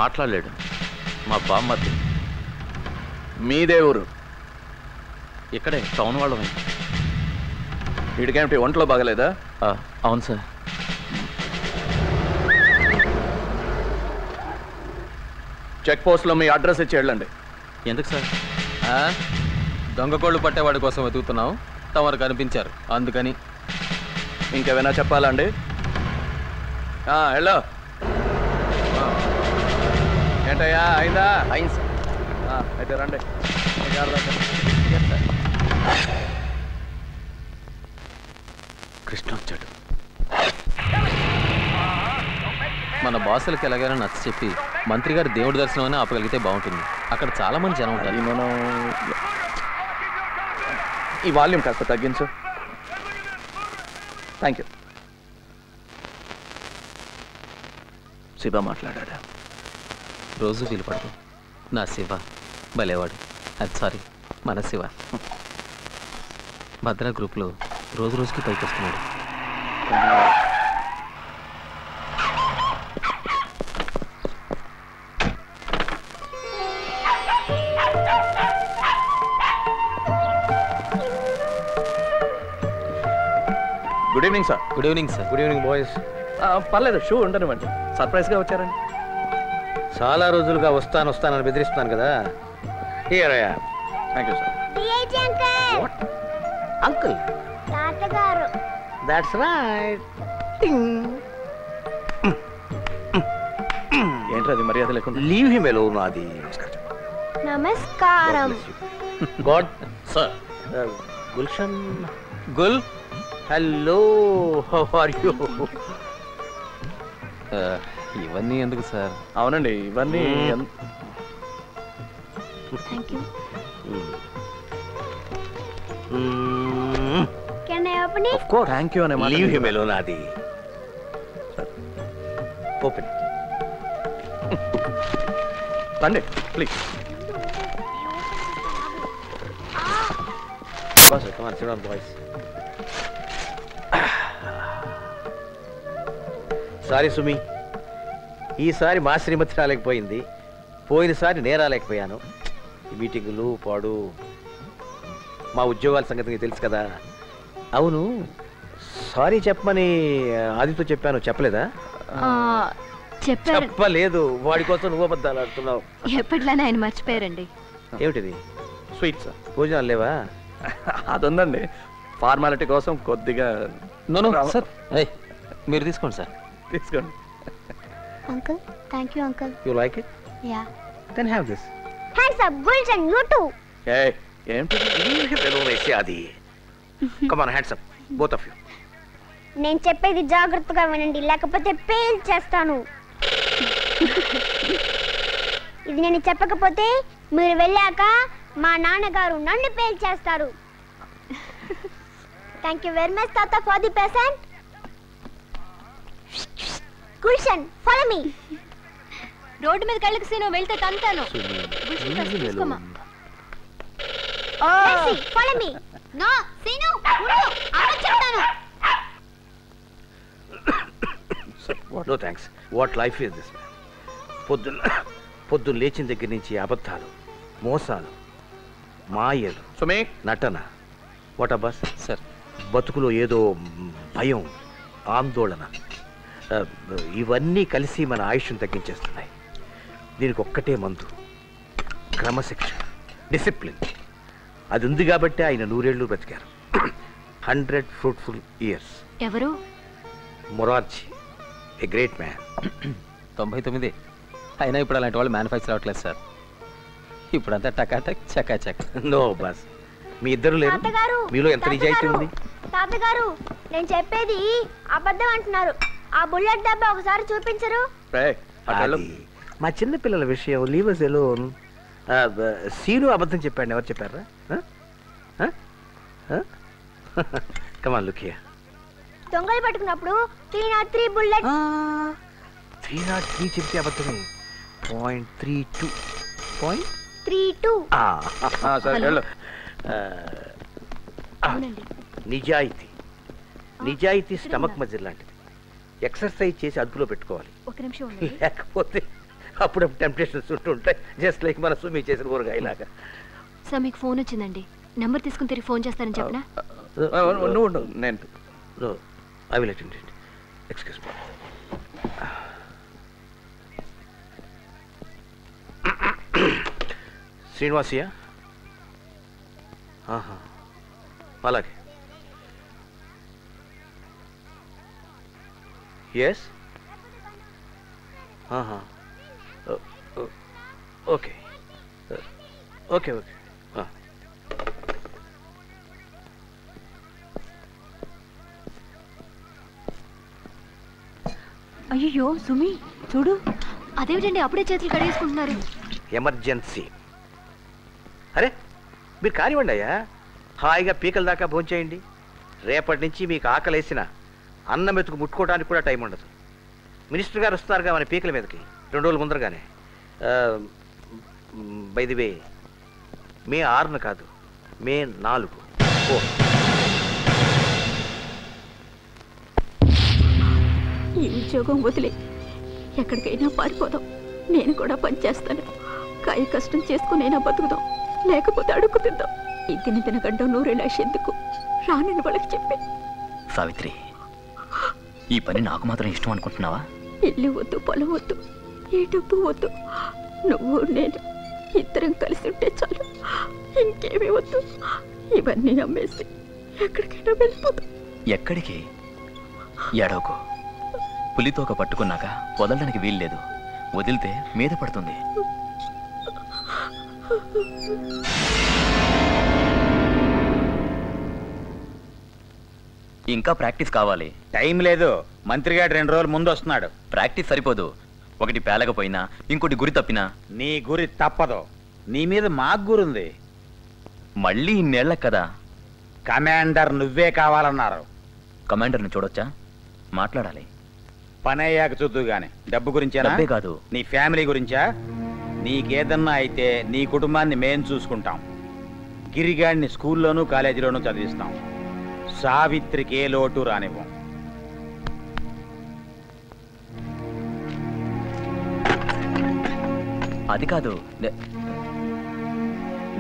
మాట్లాడలేడు. మా బామ్మర్ది. మీదే ఊరు? ఇక్కడే టౌన్ వాళ్ళమే. వీడికేమిటి ఒంట్లో బాగలేదా? అవును సార్. చెక్ పోస్ట్లో మీ అడ్రస్ ఇచ్చి వెళ్ళండి. ఎందుకు సార్? దొంగ కోళ్ళు పట్టేవాడి కోసం వెతుకుతున్నాం, తమరు కనిపించారు అందుకని. ఇంకేమైనా చెప్పాలా అండి? హలో, ఏంటయ్యా, అయిందా? అయింది సార్. అయితే రండి. కృష్ణ వచ్చాడు. మన బాసులకి ఎలాగైనా నచ్చ చెప్పి మంత్రి గారు దేవుడి దర్శనం అని ఆపగలిగితే బాగుంటుంది. అక్కడ చాలా మంది జనం ఉంటారు. మనం ఈ వాల్యూమ్ కాస్త తగ్గించు. Thank you. శివ మాట్లాడా? రోజు వీలు పడదు. నా శివ భలేవాడు. అది సారీ, మన శివ. భద్రా గ్రూప్లో రోజు రోజుకి పైకి వస్తున్నాడు. Good evening sir. Good evening sir. Good evening boys. పర్లేదు, షూ ఉండనివ్వండి. సర్ప్రైజ్గా వచ్చారండి. చాలా రోజులుగా వస్తానని బెదిరిస్తున్నాను కదా. Here I am. Thank you sir. Uncle, తాతగారు. That's right. ఏంట్రది మర్యాద లేకుండా? Leave him alone. నాది నమస్కారం. God sir. Gulshan. Gul, hello, how are you? ఇవన్నీ ఎందుకు సార్? అవునండి, ఇవన్నీ thank you. Can I open it? Of course. Thank you అనే మాట. Leave him alone. నాది ఓపెన్. రండి please. Boss, come on, sit down, boys. Sorry సుమి, ఈసారి మా శ్రీమతి రాలేకపోయింది, పోయినసారి నేను రాలేకపోయాను. ఈ మీటింగులు పాడు, మా ఉద్యోగాల సంగతి నీకు తెలుసు కదా. అవును, సారీ చెప్పమని ఆదితో చెప్పాను, చెప్పలేదా? చెప్పలేదు. వాడి కోసం నువ్వు అబద్ధాలు ఆడుతున్నావు. ఎప్పటిలానే ఆయన మర్చిపోయారండి. ఏమిటిది? స్వీట్స్, భోజనాలు లేవా? అదుందండి, ఫార్మాలిటీ కోసం కొద్దిగా. సార్ మీరు తీసుకోండి సార్. తీసుకోండి. Uncle, thank you uncle. You like it? Ya. Then have this. Hands up Gulshan, you too. ఏంటి అది? Come on, hands up both of you. నేను చెప్పేది జాగ్రత్తగా వినండి, లేకపోతే పేల్ చేస్తాను. ఇది నేను చెప్పకపోతే మీరు వెళ్ళాక మా నాన్నగారు నన్ను పేల్ చేస్తారు. థ్యాంక్ యూ వెరీ మచ్ తాత for the present. Gulshan, follow me. రోడ్డు మీద కళ్ళకి సీను వెళ్తే తంతాను. తీసుకోమా. Follow me. నో సీను, ఉండు, అమ్మ చెప్తాను. No thanks. What life is this? పొద్దున్న లేచిన దగ్గర నుంచి అబద్ధాలు, మోసాలు, మాయలు, నటన. What Abbas sir? బతుకులో ఏదో భయం, ఆందోళన, ఇవన్నీ కలిసి మన ఆయుష్ను తగ్గించేస్తున్నాయి. దీనికి ఒక్కటే మందు, క్రమశిక్షణ, డిసిప్లిన్. అది ఉంది కాబట్టి ఆయన 100 ఏళ్ళు బ్రతికారు. 100 ఫ్రూట్ఫుల్ ఇయర్స్. ఎవరు? Morarji, a great man. 99. అయినా ఇప్పుడు అలాంటి వాళ్ళు మ్యానుఫ్యాక్చర్ అవ్వట్లేదు సార్. ఇప్పుడంతా టకాటక్ చకాచక్. నో బాస్, మీ ఇద్దరు లేరు, మీలో ఎంత నిజాయితీ ఉంది? తాతగారు, నేను చెప్పేది అబద్ధం అంటున్నారు. ఆ బుల్లెట్ డబ్బా ఒకసారి చూపించరు? మా చిన్న పిల్లల విషయం, లీవ్ us alone. సీను అబద్ధం చెప్పాడు, ఎవరు చెప్పారా? Come on, look here. దొంగలు పట్టుకున్నప్పుడు 303 బుల్లెట్. 303 చెప్తే అబద్ధమే. 0.32. నిజాయితీ, నిజాయితీ స్టమక్ మజిల్ లాంటిది. ఎక్సర్సైజ్ చేసి అదుపులో పెట్టుకోవాలి. లేకపోతే అప్పుడప్పుడు టెంప్టేషన్స్ ఉంటుంటాయి, జస్ట్ లైక్ మన సుమి చేసిన ఊరగాయలాగా. సార్, మీకు ఫోన్ వచ్చిందండి, నెంబర్ తీసుకుని తిరిగి ఫోన్ చేస్తానని చెప్పనా? నేను I will attend it. Excuse me. Srinivasaiah? అలాగే. ఎస్. Okay okay okay. అయ్యో సుమి, చూడు. అదేమిటండి అప్పుడే చేతులు కడిగేసుకుంటున్నారు? ఎమర్జెన్సీ. అరే, మీరు కానివ్వండి అయ్యా, హాయిగా పీకల దాకా భోంచేయండి. రేపటి నుంచి మీకు ఆకలేసిన అన్నం మెతుకు ముట్టుకోవడానికి కూడా టైం ఉండదు. మినిస్టర్ గారు వస్తారుగా మన పీకల మీదకి 2 రోజుల ముందరగానే. బై ది వే, మే 6 కాదు, మే 4. ఈ ఉద్యోగం వదిలే ఎక్కడికైనా పారిపోదాం. నేను కూడా పనిచేస్తాను. కాయ కష్టం చేసుకునైనా బతుకుదాం, లేకపోతే అడుగు తిందాం. ఈ తినగండం 100 లక్ష ఎందుకు రానని వాళ్ళకి చెప్పి. సావిత్రి, ఈ పని నాకు మాత్రం ఇష్టం అనుకుంటున్నావా? ఇల్లు వద్దు, పొలం వద్దు, ఏ డబ్బు వద్దు. నువ్వు నేను ఇద్దరం కలిసి ఉంటే చాలు, ఇంకేమీ వద్దు. ఇవన్నీ అమ్మేసి ఎక్కడికైనా వెళ్ళిపోతాం. ఎక్కడికి? ఎడవకు. పులితోక పట్టుకున్నాక వదలడానికి వీల్లేదు. వదిలితే మీద పడుతుంది. ఇంకా ప్రాక్టీస్ కావాలి. టైం లేదు. మంత్రి గారు 2 రోజుల ముందు వస్తున్నాడు. ప్రాక్టీస్ సరిపోదు. ఒకటి పేలకపోయినా ఇంకోటి గురి తప్పినా. నీ గురి తప్పదు. నీ మీద మాకు గురుంది. మళ్ళీ ఇన్నేళ్ల కదా. కమాండర్ నువ్వే కావాలన్నారు. కమాండర్ని చూడొచ్చా? మాట్లాడాలి. పని అయ్యాక చూద్దు గాని. డబ్బు గురించేనా? డబ్బే కాదు, నీ ఫ్యామిలీ గురించా? నీకేదన్నా అయితే నీ కుటుంబాన్ని మేం చూసుకుంటాం. గిరిగాడిని స్కూల్లోనూ కాలేజీలోనూ చదివిస్తాం. సావిత్రికి ఏ లోటు రానివ్వం. అది కాదు.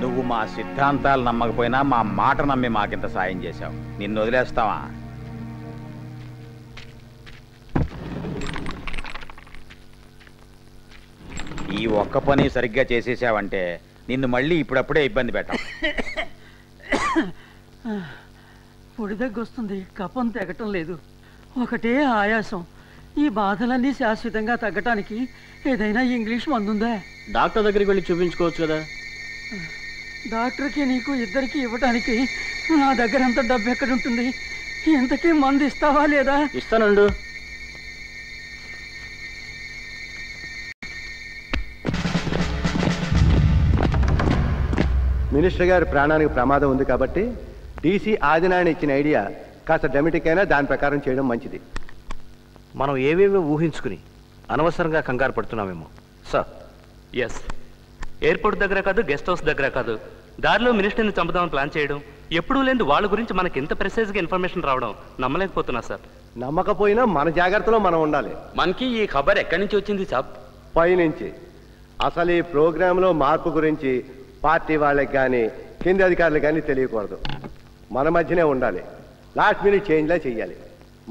నువ్వు మా సిద్ధాంతాలు నమ్మకపోయినా మా మాట నమ్మి మాకింత సాయం చేశావు. నిన్ను వదిలేస్తావా? ఈ ఒక్క పని సరిగ్గా చేసేసావంటే నిన్ను మళ్ళీ ఇప్పుడప్పుడే ఇబ్బంది పెట్టాం. పొడి దగ్గొస్తుంది, కఫం తెగటం లేదు, ఒకటే ఆయాసం. ఈ బాధలన్నీ శాశ్వతంగా తగ్గటానికి ఏదైనా ఇంగ్లీష్ మందుందా? డాక్టర్ దగ్గరికి వెళ్ళి చూపించుకోవచ్చు కదా. డాక్టర్కి నీకు ఇద్దరికి ఇవ్వటానికి నా దగ్గర అంత డబ్బు ఎక్కడుంటుంది? ఇంతకీ మందు ఇస్తావా లేదా? ఇస్తానండు. మినిస్టర్ గారి ప్రాణానికి ప్రమాదం ఉంది కాబట్టి డీసీ ఆదినారాయణ ఇచ్చిన ఐడియా కాస్త డ్రామాటిక్ అయినా దాని ప్రకారం చేయడం మంచిది. మనం ఏవేవో ఊహించుకుని అనవసరంగా కంగారు పడుతున్నామేమో సార్. ఎస్, ఎయిర్పోర్ట్ దగ్గర కాదు, గెస్ట్ హౌస్ దగ్గర కాదు, దారిలో మినిస్టర్ని చంపుదామని ప్లాన్ చేయడం, ఎప్పుడూ లేని వాళ్ళ గురించి మనకి ఇంత ప్రెసైజ్గా ఇన్ఫర్మేషన్ రావడం నమ్మలేకపోతున్నా సార్. నమ్మకపోయినా మన జాగ్రత్తలో మనం ఉండాలి. మనకి ఈ ఖబర్ ఎక్కడి నుంచి వచ్చింది సాబ్? పైనుంచి. అసలు ఈ ప్రోగ్రాంలో మార్పు గురించి పార్టీ వాళ్ళకి కానీ కింది అధికారులకు కానీ తెలియకూడదు. మన మధ్యనే ఉండాలి. లాస్ట్ మినిట్ చేంజ్లా చెయ్యాలి.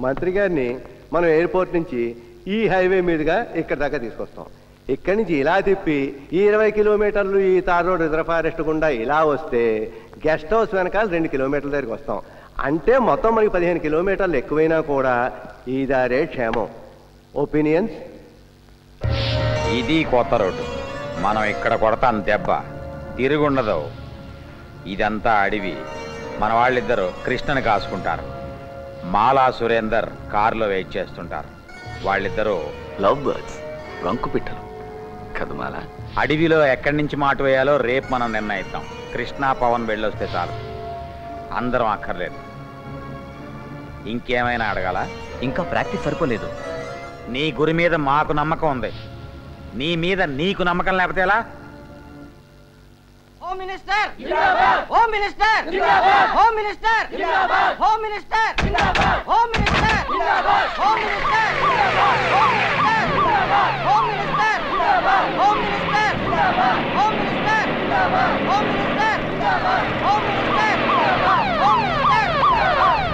మంత్రి గారిని మనం ఎయిర్పోర్ట్ నుంచి ఈ హైవే మీదుగా ఇక్కడ దాకా తీసుకొస్తాం. ఇక్కడి నుంచి ఇలా తిప్పి ఈ 20 కిలోమీటర్లు ఈ తార్ రోడ్ రిజర్వ్ ఫారెస్ట్ గుండా ఇలా వస్తే గెస్ట్ హౌస్ వెనకాల 2 కిలోమీటర్ల దగ్గరికి వస్తాం. అంటే మొత్తం మనకి 15 కిలోమీటర్లు ఎక్కువైనా కూడా ఈ దారే క్షేమం. ఒపీనియన్స్? ఇది కొత్త రోడ్డు. మనం ఇక్కడ కొడతాం దెబ్బ, తిరుగుండదు. ఇదంతా అడవి. మన వాళ్ళిద్దరూ కృష్ణని కాసుకుంటారు. మాలా సురేందర్ కారులో వెయిట్ చేస్తుంటారు. వాళ్ళిద్దరూ లవ్ బర్డ్స్, రంకు పిట్టలు కదా మాల. అడవిలో ఎక్కడి నుంచి మాటు వేయాలో రేపు మనం నిర్ణయిద్దాం. కృష్ణ పవన్ వెళ్ళొస్తే చాలు, అందరం అక్కర్లేదు. ఇంకేమైనా అడగాల? ఇంకా ప్రాక్టీస్ సరిపోలేదు. నీ గురి మీద మాకు నమ్మకం ఉంది, నీ మీద నీకు నమ్మకం లేకపోతే ఎలా? హోమ్ మినిస్టర్ జిందాబాద్! హోమ్ మినిస్టర్ జిందాబాద్! హోమ్ మినిస్టర్ జిందాబాద్! హోమ్ మినిస్టర్ జిందాబాద్! హోమ్ మినిస్టర్ జిందాబాద్! హోమ్ మినిస్టర్ జిందాబాద్! హోమ్ మినిస్టర్ జిందాబాద్! హోమ్ మినిస్టర్ జిందాబాద్! హోమ్ మినిస్టర్ జిందాబాద్! హోమ్ మినిస్టర్ జిందాబాద్! హోమ్ మినిస్టర్ జిందాబాద్! హోమ్ మినిస్టర్ జిందాబాద్! హోమ్ మినిస్టర్ జిందాబాద్!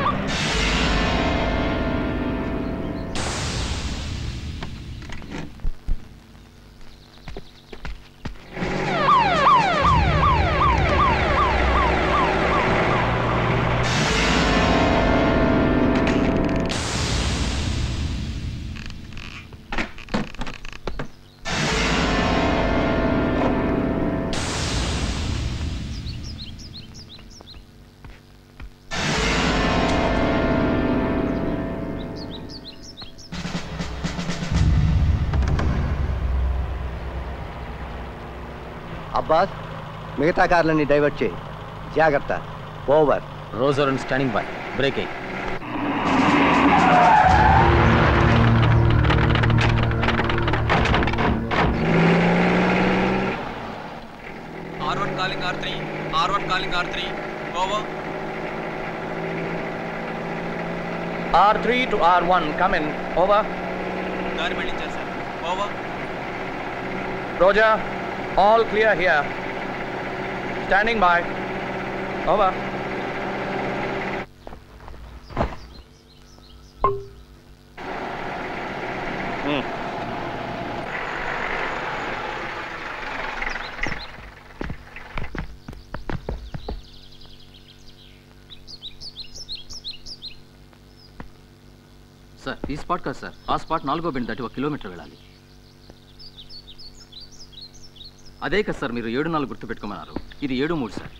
అబ్బాస్, మిగతా కార్లన్నీ డైవర్ట్ చేయి. జాగ్రత్త. Over. Roger and standing by. Break అయ్యి. R1 calling R3. R1 calling R3. Over. R3 to R1, come in. Over. దారి మళ్ళించారు సార్. Over. Roger. All clear here. Standing by. Over. Sir, ఈ spot కాదు sir, ఆ spot 4వ bend దాటి 1 kilometre వెళ్ళాలి. అదే కదా సార్ మీరు 7-4 గుర్తు పెట్టుకోమన్నారు. ఇది 7-3 సార్.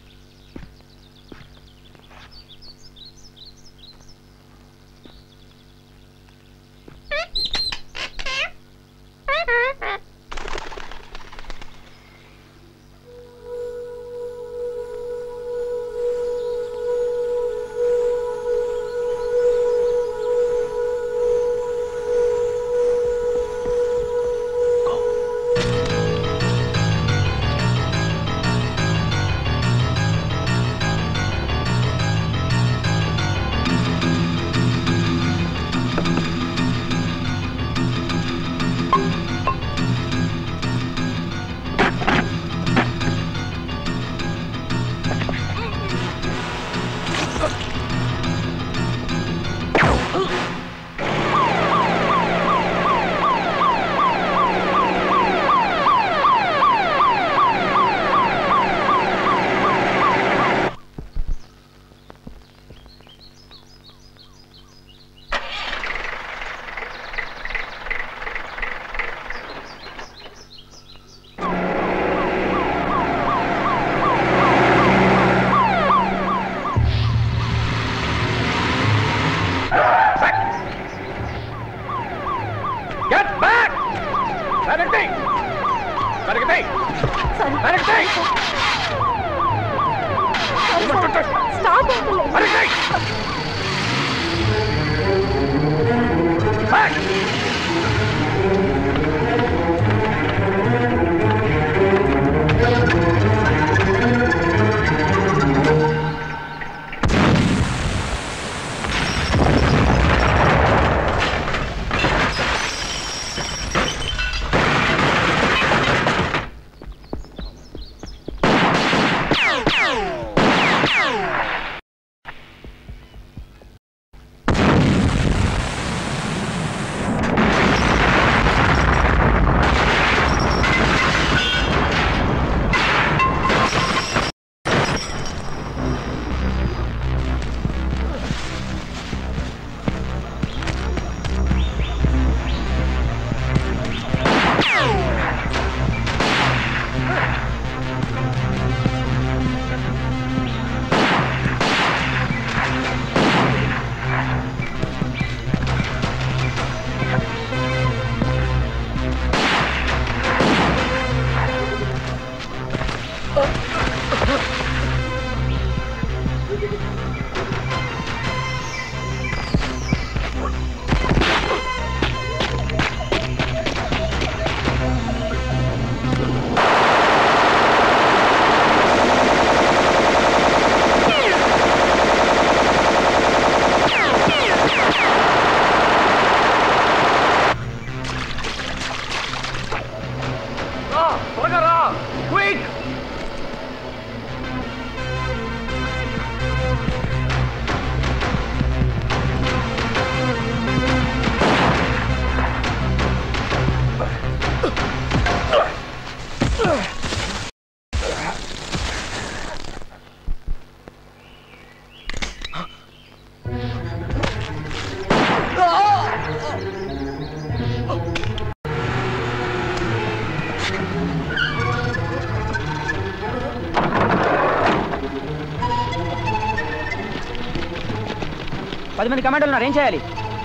పది మంది కమాండోలు ఉన్నారు, ఏం చేయాలి?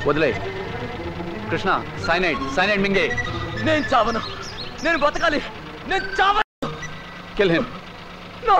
వదిలే కృష్ణ. సైనైడ్ మింగే. నేను చావను, నేను బతకాలి, నేను చావను. Kill him. నో.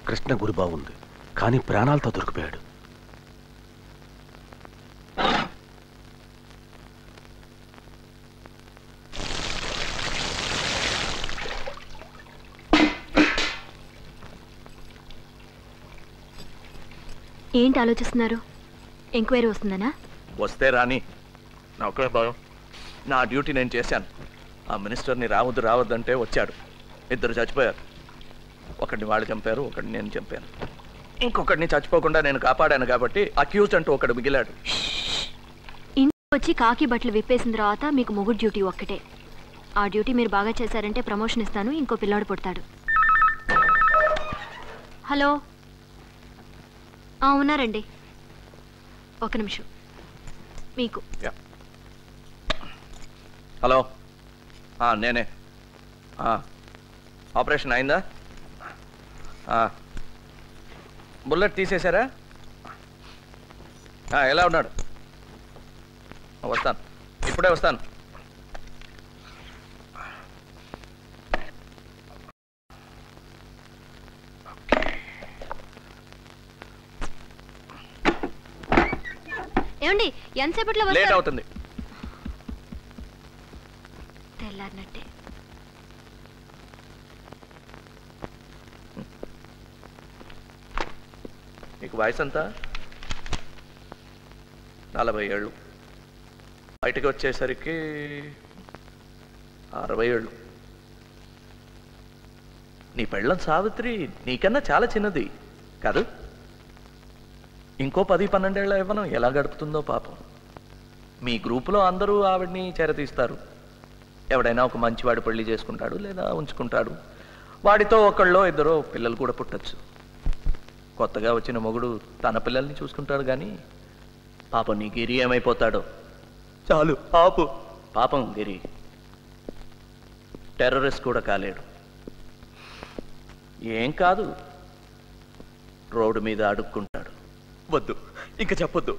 కృష్ణ గురి బాగుంది, కానీ ప్రాణాలతో దొరికిపోయాడు. ఏంటి ఆలోచిస్తున్నారు? ఎంక్వైరీ వస్తుందనా? వస్తే రాని, నాకే భయం. నా డ్యూటీ నేను చేశాను. ఆ మినిస్టర్ని రావద్దంటే వచ్చాడు. ఇద్దరు చచ్చిపోయారు. ఒకడిని వాళ్ళు చంపారు, ఒకడిని నేను చంపాను. ఇంకొకడిని చచ్చిపోకుండా నేను కాపాడాను కాబట్టి అక్యూజ్డ్ అంటూ ఒకడు మిగిలాడు. ఇంటికి వచ్చి కాకి బట్టలు విప్పేసిన తర్వాత మీకు మొగుడు డ్యూటీ ఒక్కటే. ఆ డ్యూటీ మీరు బాగా చేశారంటే ప్రమోషన్ ఇస్తాను, ఇంకో పిల్లాడు పుడతాడు. హలో, ఉన్నారండి. ఒక నిమిషం. మీకు హలో, నేనే. ఆపరేషన్ అయిందా? బుల్లెట్ తీసేశారా? ఎలా ఉన్నాడు? వస్తాను, ఇప్పుడే వస్తాను. ఏమండి, ఎంతసేపట్లో లేట్ అవుతుంది. తెల్లారినట్టే. మీకు వయసు ఎంత? 40 ఏళ్ళు. బయటకు వచ్చేసరికి 60 ఏళ్ళు. నీ పెళ్ళం సావిత్రి నీకన్నా చాలా చిన్నది కాదు? ఇంకో 10-12 ఏళ్ల యవ్వనం ఎలా గడుపుతుందో పాపం. మీ గ్రూపులో అందరూ ఆవిడ్ని చేరతీస్తారు. ఎవడైనా ఒక మంచివాడు పెళ్లి చేసుకుంటాడు లేదా ఉంచుకుంటాడు. వాడితో ఒకళ్ళో ఇద్దరో పిల్లలు కూడా పుట్టచ్చు. కొత్తగా వచ్చిన మొగుడు తన పిల్లల్ని చూసుకుంటాడు కానీ పాపం నీ గిరి ఏమైపోతాడో. చాలు ఆపు. పాపం గిరి టెర్రరిస్ట్ కూడా కాలేడు. ఏం కాదు, రోడ్డు మీద అడుక్కుంటాడు. వద్దు, ఇంకా చెప్పొద్దు.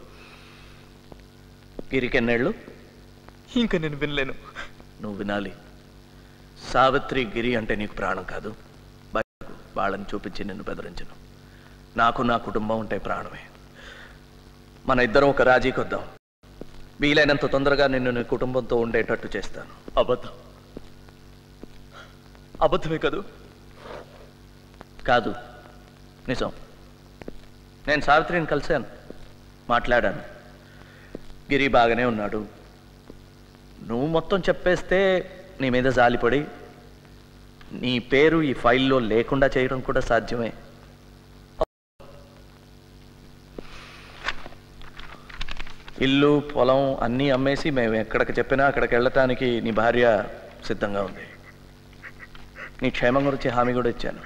గిరికెన్నేళ్ళు? ఇంకా నేను వినలేను. నువ్వు వినాలి. సావిత్రి గిరి అంటే నీకు ప్రాణం కాదు. బయటకు వాళ్ళని చూపించి నిన్ను బెదిరించను. నాకు నా కుటుంబం ఉంటే ప్రాణమే. మన ఇద్దరం ఒక రాజీకి వద్దాం. వీలైనంత తొందరగా నిన్ను నీ కుటుంబంతో ఉండేటట్టు చేస్తాను. అబద్ధం. అబద్ధమే కాదు? కాదు, నిజం. నేను సావిత్రిని కలిశాను, మాట్లాడాను. గిరి బాగానే ఉన్నాడు. నువ్వు మొత్తం చెప్పేస్తే నీ మీద జాలిపడి నీ పేరు ఈ ఫైల్లో లేకుండా చేయడం కూడా సాధ్యమే. ఇల్లు పొలం అన్నీ అమ్మేసి మేము ఎక్కడికి చెప్పినా అక్కడికి వెళ్ళటానికి నీ భార్య సిద్ధంగా ఉంది. నీ క్షేమం గురించి హామీ కూడా ఇచ్చాను.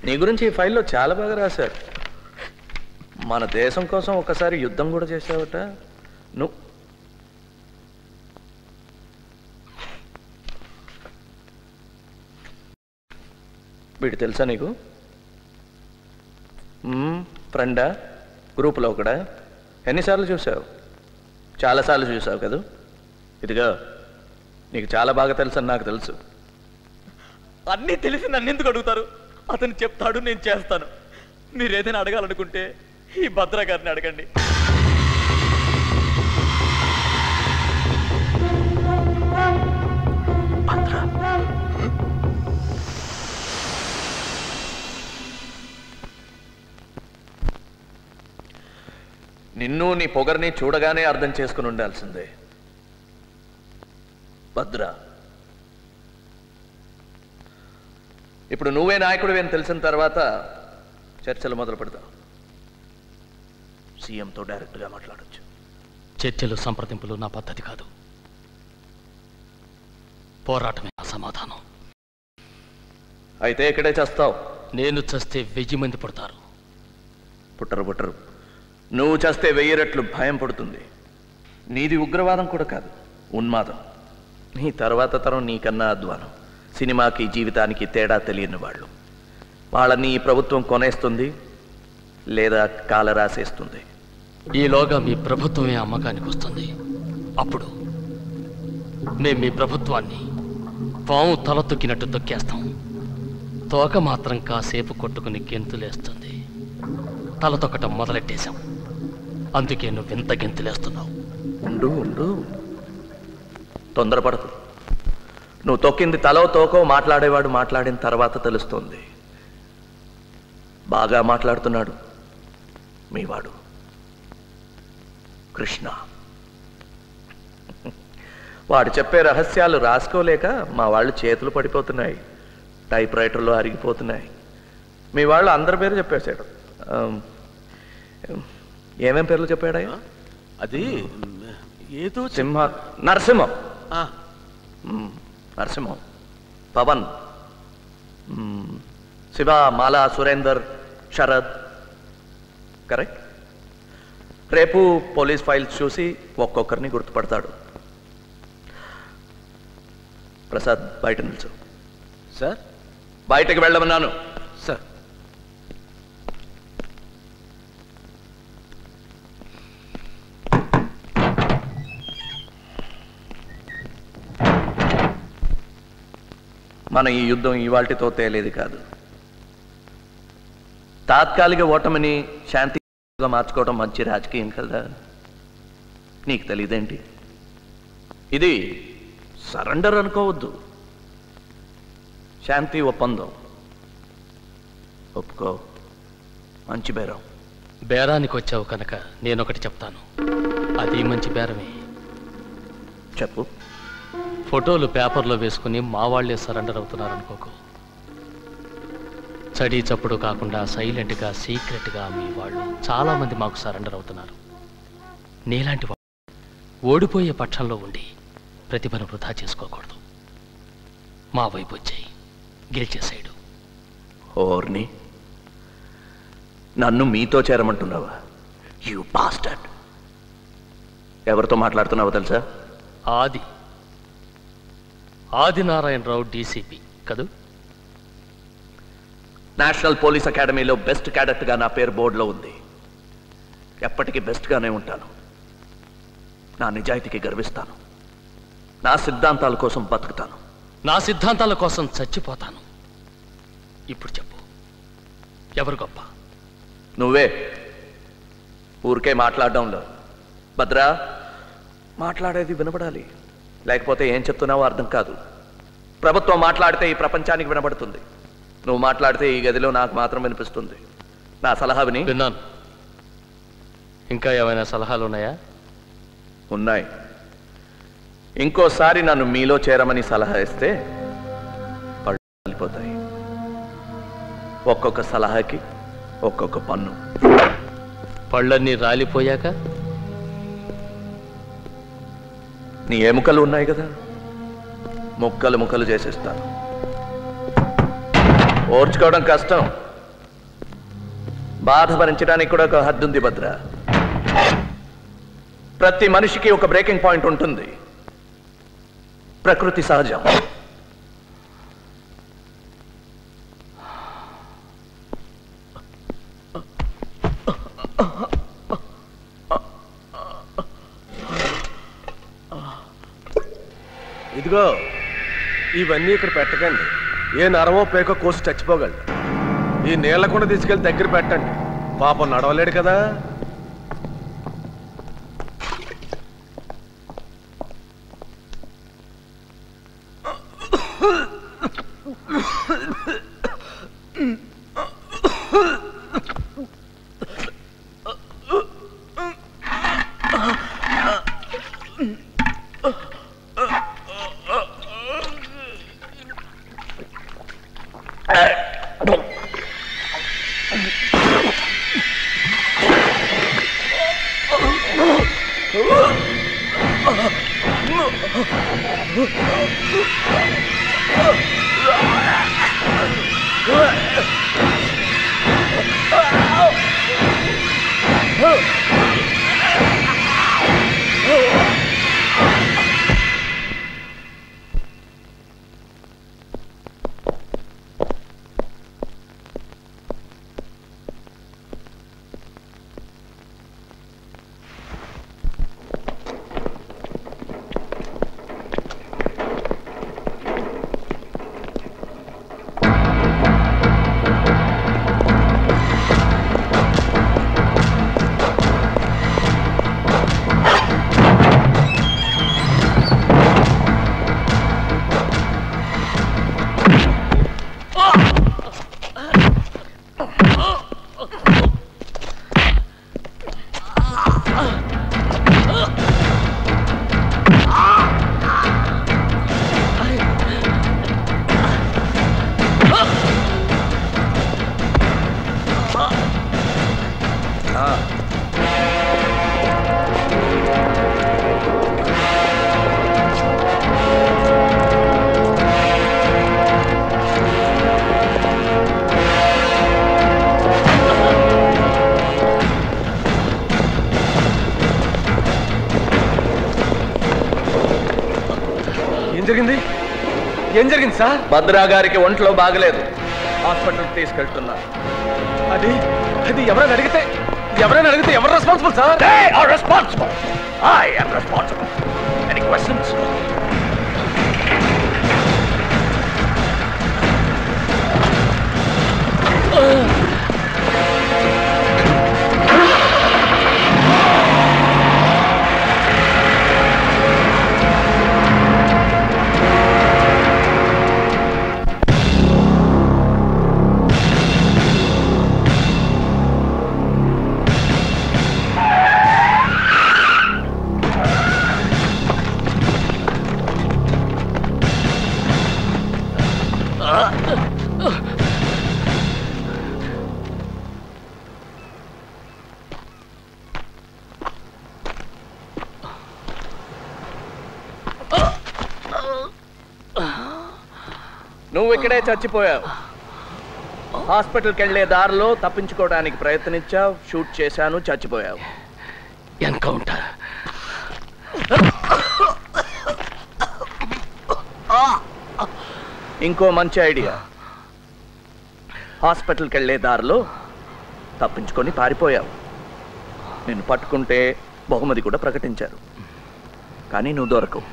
నీ గురించి ఈ ఫైల్లో చాలా బాగా రాశారు. మన దేశం కోసం ఒకసారి యుద్ధం కూడా చేసావట నువ్వు. వీడు తెలుసా నీకు? ఫ్రెండా? గ్రూపులో ఒకడా? ఎన్నిసార్లు చూసావు? చాలాసార్లు చూసావు కదా. ఇదిగా నీకు చాలా బాగా తెలుసు అని నాకు తెలుసు. అన్నీ తెలిసి నన్ను ఎందుకు అడుగుతారు? అతను చెప్తాడు, నేను చేస్తాను. మీరు ఏదైనా అడగాలనుకుంటే ఈ భద్ర గారిని అడగండి. నిన్ను నీ పొగర్ని చూడగానే అర్థం చేసుకుని ఉండాల్సిందే. భద్ర, ఇప్పుడు నువ్వే నాయకుడివి అని తెలిసిన తర్వాత చర్చలు మొదలు పెడతావు. సీఎంతో డైరెక్ట్గా మాట్లాడొచ్చు. చర్చలు సంప్రదింపులు నా పద్ధతి కాదు. పోరాటమే నా సమాధానం. అయితే ఇక్కడే చేస్తావు. నేను చస్తే 1000 మంది పుడతారు. పుట్టరు. నువ్వు చేస్తే 1000 రెట్లు భయం పడుతుంది. నీది ఉగ్రవాదం కూడా కాదు, ఉన్మాదం. నీ తర్వాత తరం నీకన్నా అధ్వానం. సినిమాకి జీవితానికి తేడా తెలియని వాళ్ళు. వాళ్ళని ఈ ప్రభుత్వం కొనేస్తుంది లేదా కాల రాసేస్తుంది. ఈలోగా మీ ప్రభుత్వమే అమ్మకానికి వస్తుంది. అప్పుడు మేము మీ ప్రభుత్వాన్ని పాము తల తొక్కినట్టు తొక్కేస్తాం. తోక మాత్రం కాసేపు కొట్టుకుని గెంతులేస్తుంది. తల తొక్కటం మొదలెట్టేశాం. అందుకే నువ్వు ఎంత గెంతులేస్తున్నావు. ఉండు, తొందరపడకు. నువ్వు తొక్కింది తలో తోకో మాట్లాడేవాడు మాట్లాడిన తర్వాత తెలుస్తుంది. బాగా మాట్లాడుతున్నాడు మీవాడు కృష్ణ. వాడు చెప్పే రహస్యాలు రాసుకోలేక మా వాళ్ళు చేతులు పడిపోతున్నాయి, టైప్ రైటర్లో అరిగిపోతున్నాయి. మీ వాళ్ళు అందరి పేరు చెప్పేశాడు. ఏమేం పేర్లు చెప్పాడా? అది ఏదో నరసింహం, పవన్, శివ, మాలా, సురేందర్, శరద్. కరెక్ట్. రేపు పోలీస్ ఫైల్స్ చూసి ఒక్కొక్కరిని గుర్తుపడతాడు. ప్రసాద్, బయట నిల్చో. సార్, బయటకు వెళ్ళమన్నాను. సార్. మన ఈ యుద్ధం ఇవాల్టితో తేలేది కాదు. తాత్కాలిక ఓటమిని శాంతిగా మార్చుకోవడం మంచి రాజకీయం కదా. నీకు తెలియదేంటి? ఇది సరెండర్ అనుకోవద్దు, శాంతి ఒప్పందం. ఒప్పుకో, మంచి బేరం. బేరానికి వచ్చావు కనుక నేనొకటి చెప్తాను. అది మంచి బేరమే. చెప్పు. ఫోటోలు పేపర్లో వేసుకుని మా వాళ్లే సరెండర్ అవుతున్నారనుకోకు. చడి చప్పుడు కాకుండా సైలెంట్గా సీక్రెట్గా మీ వాళ్ళు చాలామంది మాకు సరెండర్ అవుతున్నారు. నీలాంటి వాళ్ళు ఓడిపోయే పక్షంలో ఉండి ప్రతిభను వృధా చేసుకోకూడదు. మా వైపు వచ్చాయి, గెలిచే సైడు. ఓర్ని నన్ను మీతో చేరమంటున్నావా? You bastard. ఎవరితో మాట్లాడుతున్నావో తెలుసా? ఆదినారాయణరావు డీసీపీ కదూ? నేషనల్ పోలీస్ అకాడమీలో బెస్ట్ క్యాడెట్గా నా పేరు బోర్డులో ఉంది. ఎప్పటికీ బెస్ట్గానే ఉంటాను. నా నిజాయితీకి గర్విస్తాను. నా సిద్ధాంతాల కోసం బతుకుతాను. నా సిద్ధాంతాల కోసం చచ్చిపోతాను. ఇప్పుడు చెప్పు, ఎవరు గొప్ప? నువ్వే. ఊరికే మాట్లాడడంలో. భద్రా, మాట్లాడేది వినబడాలి, లేకపోతే ఏం చెప్తున్నావో అర్థం కాదు. ప్రభుత్వం మాట్లాడితే ఈ ప్రపంచానికి వినబడుతుంది. నువ్వు మాట్లాడితే ఈ గదిలో నాకు మాత్రం వినిపిస్తుంది. నా సలహా విని. విన్నాను. ఇంకా ఏమైనా సలహాలు ఉన్నాయా? ఉన్నాయి. ఇంకోసారి నన్ను మీలో చేరమని సలహా ఇస్తే పళ్ళు వెళ్ళిపోతాయి. ఒక్కొక్క సలహాకి ఒక్కొక్క పన్ను. పళ్ళన్నీ రాలిపోయాక నీ ఎముకలు ఉన్నాయి కదా, ముక్కలు ముక్కలు చేసేస్తాను. ఓర్చుకోవడం కష్టం, బాధ భరించడానికి కూడా ఒక హద్దు ఉంది భద్ర. ప్రతి మనిషికి ఒక బ్రేకింగ్ పాయింట్ ఉంటుంది. ప్రకృతి సహజం. ఇదిగో, ఇవన్నీ ఇక్కడ పెట్టకండి. ఏ నరమో పేకో కోసి చచ్చిపోగలడు. ఈ నీళ్ల కూడా తీసుకెళ్లి దగ్గర పెట్టండి. పాపం నడవలేడు కదా. ఏం జరిగింది సార్? భద్రా గారికి ఒంట్లో బాగలేదు, హాస్పిటల్కి తీసుకెళ్తున్నా. అది ఎవరైనా అడిగితే ఎవరు responsible sir? Responsible. I am responsible. Any questions? నువ్వు ఇక్కడే చచ్చిపోయావు. హాస్పిటల్కి వెళ్ళే దారిలో తప్పించుకోవడానికి ప్రయత్నించావు, షూట్ చేశాను, చచ్చిపోయావు. ఎన్కౌంటర్. ఇంకో మంచి ఐడియా. హాస్పిటల్కి వెళ్ళే దారిలో తప్పించుకొని పారిపోయావు. నేను పట్టుకుంటే బహుమతి కూడా ప్రకటించారు. కానీ నువ్వు దొరకవు.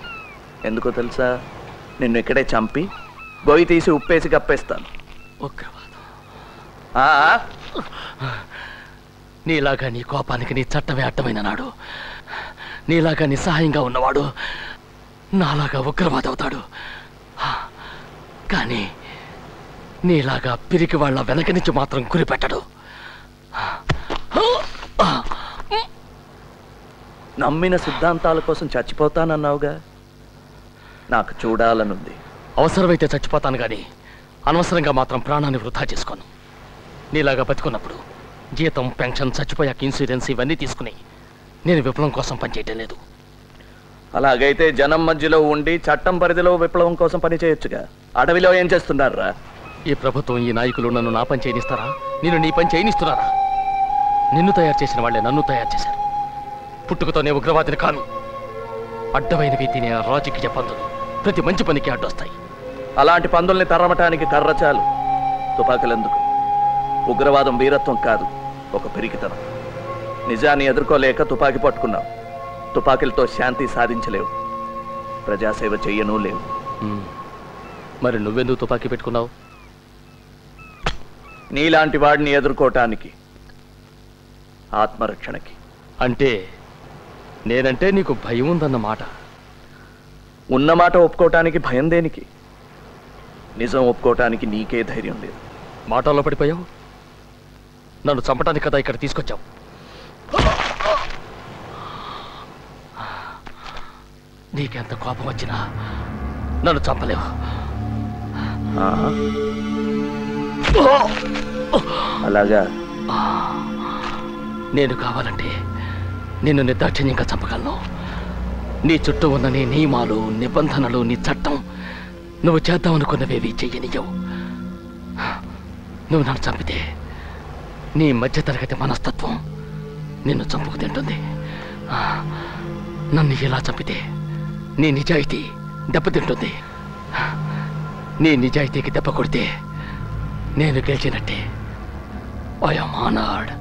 ఎందుకో తెలుసా? నిన్ను ఇక్కడే చంపి గొయ్యి తీసి ఉప్పేసి కప్పేస్తాను. నీలాగా నీ కోపానికి నీ చట్టమే అడ్డమైన నాడు, నీలాగా నిస్సహాయంగా ఉన్నవాడు నాలాగా ఉగ్రవాది అవుతాడు. కానీ నీలాగా పిరికి వాళ్ళ వెనక నుంచి మాత్రం గురిపెట్టడు. నమ్మిన సిద్ధాంతాల కోసం చచ్చిపోతానన్నావుగా, నాకు చూడాలనుంది. అవసరమైతే చచ్చిపోతాను కానీ అనవసరంగా మాత్రం ప్రాణాన్ని వృధా చేసుకోను. నీలాగా బతుకున్నప్పుడు జీతం, పెన్షన్, చచ్చిపోయాక ఇన్సూరెన్స్ ఇవన్నీ తీసుకుని నేను విప్లవం కోసం పనిచేయటం లేదు. అలాగైతే జనం మధ్యలో ఉండి చట్టం పరిధిలో విప్లవం కోసం పని చేయొచ్చుగా. అడవిలో ఏం చేస్తున్నారా? ఈ ప్రభుత్వం, ఈ నాయకులు నన్ను నా పని చేయనిస్తారా? నేను నీ పని చేయనిస్తున్నారా? నిన్ను తయారు చేసిన వాళ్ళే నన్ను తయారు చేశారు. పుట్టుకతోనే ఉగ్రవాదిని కాను. అడ్డమైనవి తినే రాజకీయ పందులు ప్రతి మంచి పనికి అడ్డొస్తాయి. అలాంటి పందుల్ని తరమటానికి కర్ర చాలు, తుపాకులెందుకు? ఉగ్రవాదం వీరత్వం కాదు, ఒక పిరికితనం. నిజాన్ని ఎదుర్కోలేక తుపాకీ పట్టుకున్నావు. తుపాకీలతో శాంతి సాధించలేవు, ప్రజాసేవ చెయ్యను లేవు. మరి నువ్వెందుకు తుపాకీ పెట్టుకున్నావు? నీలాంటి వాడిని ఎదుర్కోవటానికి, ఆత్మరక్షణకి. అంటే నేనంటే నీకు భయం ఉందన్నమాట. ఉన్నమాట ఒప్పుకోవటానికి భయం దేనికి? నిజం ఒప్పుకోవటానికి నీకే ధైర్యం లేదు. మాటల్లో పడిపోయావు. నన్ను చంపటానికి కదా ఇక్కడ తీసుకొచ్చావు. నీకెంత కోపం వచ్చినా నన్ను చంపలేవు. అలాగా? నేను కావాలంటే నిన్ను నిర్దాక్షిణ్యంగా చంపగలను. నీ చుట్టూ ఉన్న నీ నియమాలు, నిబంధనలు, నీ చట్టం నువ్వు చేద్దామనుకున్నవేవి చెయ్యనియవు. నువ్వు నన్ను చంపితే నీ మధ్యతరగతి మనస్తత్వం నిన్ను చంపుకు తింటుంది. నన్ను ఇలా చంపితే నీ నిజాయితీ దెబ్బతింటుంది. నీ నిజాయితీకి దెబ్బ కొడితే నేను గెలిచినట్టే. I am honoured.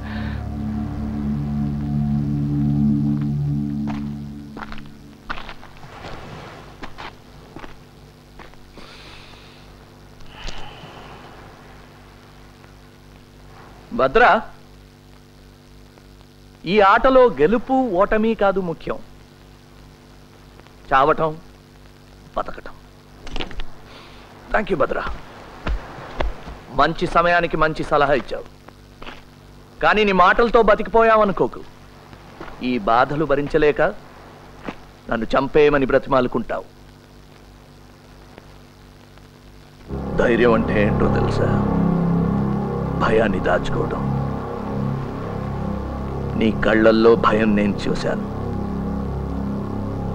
భద్రా, ఈ ఆటలో గెలుపు ఓటమి కాదు ముఖ్యం, చావటం, బతకటం. Thank you Bhadra. మంచి సమయానికి మంచి సలహా ఇచ్చావు. కానీ నీ మాటలతో బతికిపోయావనుకోకు. ఈ బాధలు భరించలేక నన్ను చంపేయమని బ్రతిమాలుకుంటావు. ధైర్యం అంటే ఏంటో తెలుసా? భయాన్ని దాచుకోవడం. నీ కళ్ళల్లో భయం నేను చూశాను.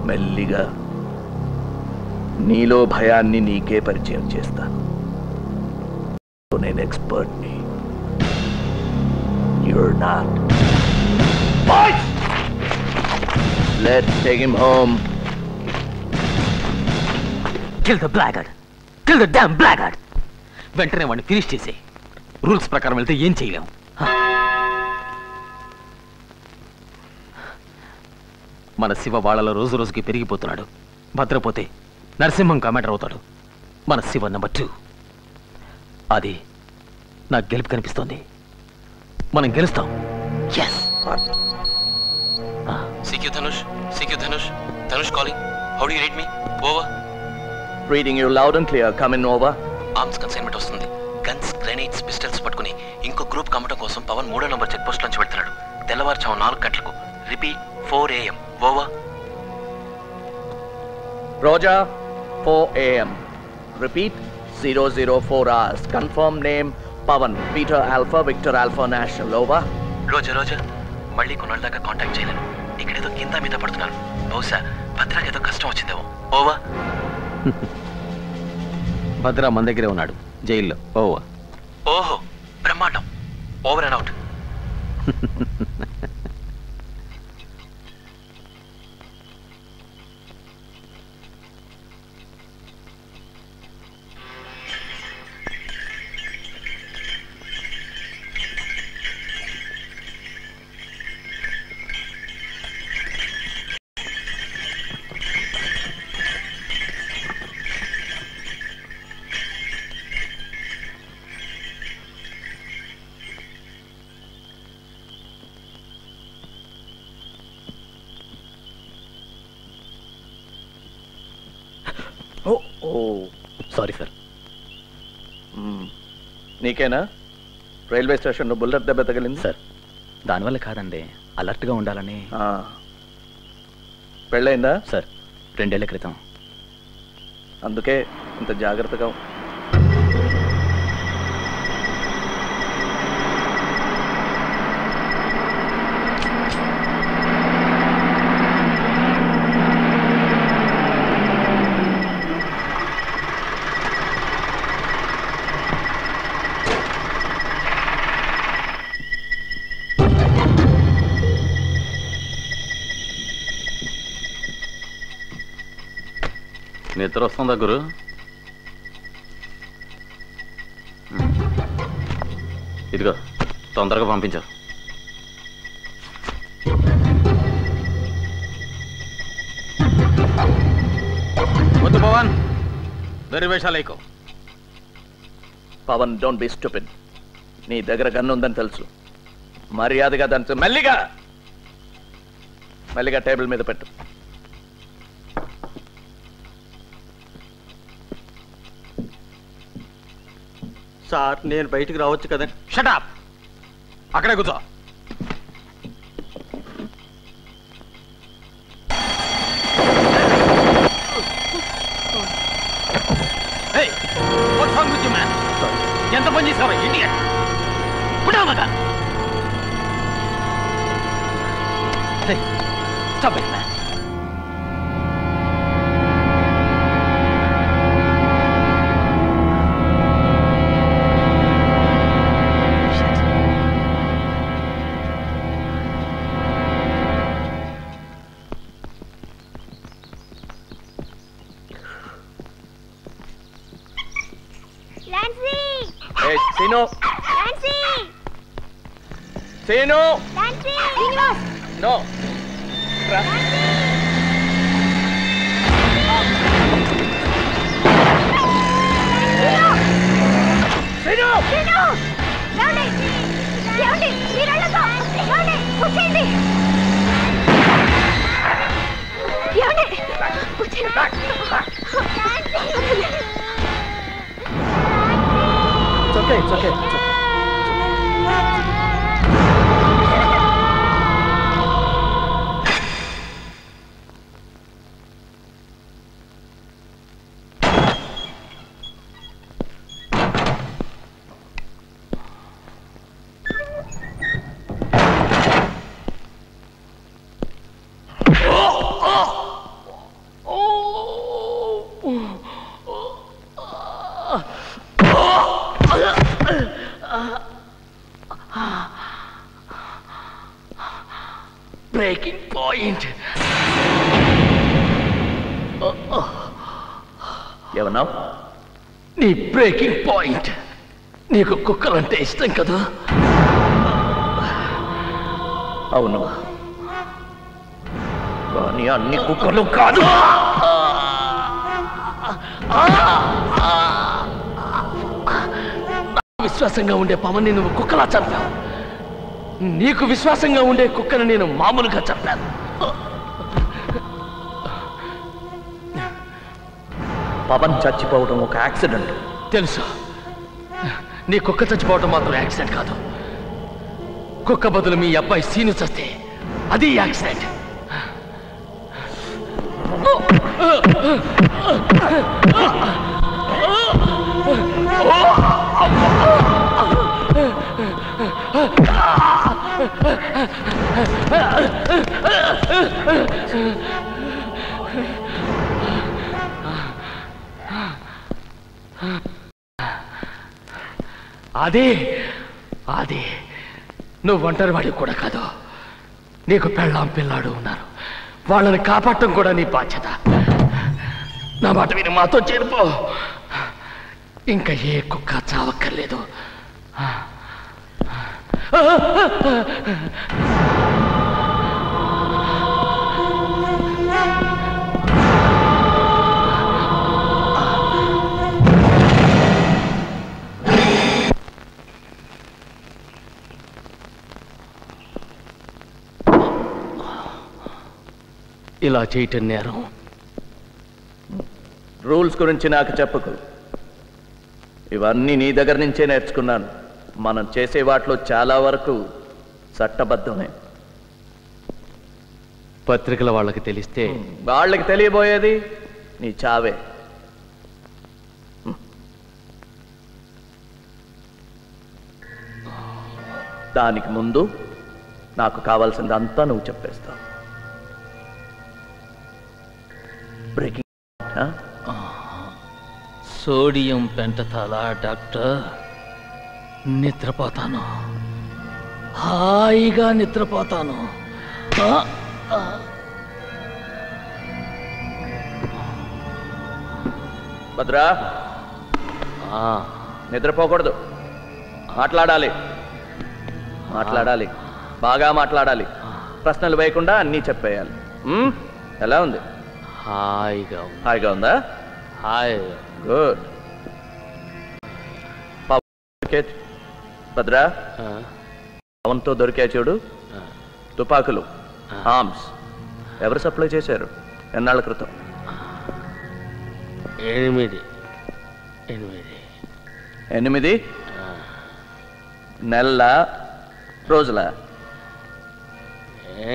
మెల్లిగా నీలో భయాన్ని నీకే పరిచయం చేస్తాను. నేను ఎక్స్పర్ట్ని. You're not. Boys! Let's take him home. Kill the blackguard. Kill the damn blackguard. వెంటనే వాడిని ఫినిష్ చేసే. రూల్స్ ప్రకారం వెళ్తే ఏం చేయలేము. మన శివ వాళ్ళలో రోజు రోజుకి పెరిగిపోతున్నాడు. భద్రపోతే నరసింహం కమాండర్ అవుతాడు. మన శివ నెంబర్ 2. అది నాకు గెలుపు కనిపిస్తోంది. మనం గెలుస్తాం. CQ Dhanush, CQ Dhanush, Dhanush calling. How do you read me? Over. Reading you loud and clear. Come in, over. Arms consignment వస్తుంది. గన్స్, గ్రెనేడ్స్, పిస్టల్స్ పట్టుకుని ఇంకో గ్రూప్ కమ్మటం కోసం పవన్ 3వ నంబర్ చెక్ పోస్ట్ నుంచి వెళ్తున్నాడు. తెల్లవారుచాము 4 గంటలకు. Repeat 4 AM. Over. Roger, 4 AM. Repeat, 004 hours. Confirm name, Pavan, Peter Alpha, Victor Alpha National. Over. రోజా మళ్ళీ కొన్నాళ్ళ దాకా కాంటాక్ట్ చేయలేను. ఇక్కడేదో కింద మీద పడుతున్నారు. బహుశా భద్రాకి ఏదో కష్టం వచ్చిందేమో. ఓవర్. భద్ర మన దగ్గరే ఉన్నాడు జైల్లో. ఓవర్. ఓహో, బ్రహ్మాండం. Over and out. Sorry sir. నీకేనా రైల్వే స్టేషన్లో బుల్లెట్ దెబ్బ తగిలింది? సార్ దానివల్ల కాదండి, అలర్ట్గా ఉండాలని. పెళ్ళయిందా? సార్ 2 ఏళ్ల క్రితం. అందుకే ఇంత జాగ్రత్తగా. నిద్ర వస్తుందా గురు? ఇదిగో తొందరగా పంపించావు. వద్దు పవన్, వేరే వేషాలేకో. Pawan, don't be stupid. నీ దగ్గర గన్ను ఉందని తెలుసు. మర్యాదగా దాని మెల్లిగా టేబుల్ మీద పెట్టు. సార్ నేను బయటికి రావచ్చు కదా? షటప్, అక్కడే కూర్చో. ఎంత పని చేసావు Indian? Stop it, man. Hey, Sino! Nancy! Sino! Nancy! Srinivas! No! Sino! Sino! Levanడి! లేవండి! మీరెళ్ళొద్దు! లేవండి! కూర్చోండి! లేవండి! It's okay. Breaking point. ఏమన్నావు? నీ బ్రేకింగ్ పాయింట్. నీకు కుక్కలంటే ఇష్టం కదా? అవును, కానీ అన్ని కుక్కలు కాదు. విశ్వాసంగా ఉండే పవన్ని నువ్వు కుక్కలా చంపావు. నీకు విశ్వాసంగా ఉండే కుక్కను నేను మామూలుగా చంపాను. పవన్ చచ్చిపోవడం ఒక యాక్సిడెంట్. తెలుసు. నీ కుక్క చచ్చిపోవడం మాత్రం యాక్సిడెంట్ కాదు. కుక్క బదులు మీ అబ్బాయి సీను చస్తే అది యాక్సిడెంట్. అదే అదే నువ్వు ఒంటరి వాడివి కూడా కాదు. నీకు పెళ్ళాం పిల్లాడు ఉన్నారు. వాళ్ళని కాపాడటం కూడా నీ బాధ్యత. నా మాట విని మాతో చేరిపో. ఇంకా ఏ కుక్క చావక్కర్లేదు. ఇలా చేయటం నేరం. రూల్స్ గురించి నాకు చెప్పకు. ఇవన్నీ నీ దగ్గర నుంచే నేర్చుకున్నాను. మనం చేసే వాటిలో చాలా వరకు చట్టబద్ధమే. పత్రికల వాళ్ళకి తెలిస్తే వాళ్ళకి తెలియబోయేది నీ చావే. దానికి ముందు నాకు కావాల్సిందంతా నువ్వు చెప్పేస్తావు. Breaking sodium pentothal doctor. నిద్రపోతాను, హాయిగా నిద్రపోతాను. భద్రా, నిద్రపోకూడదు. మాట్లాడాలి, మాట్లాడాలి, బాగా మాట్లాడాలి. ప్రశ్నలు వేయకుండా అన్నీ చెప్పేయాలి. ఎలా ఉంది? హాయిగా హాయిగా ఉందా? హాయిగా. గుడ్. భద్రా, పవన్తో దొరికా చూడు తుపాకులు, ఆర్మ్స్ ఎవరు సప్లై చేశారు? ఎన్నాళ్ళ క్రితం? 8 నెలల రోజుల?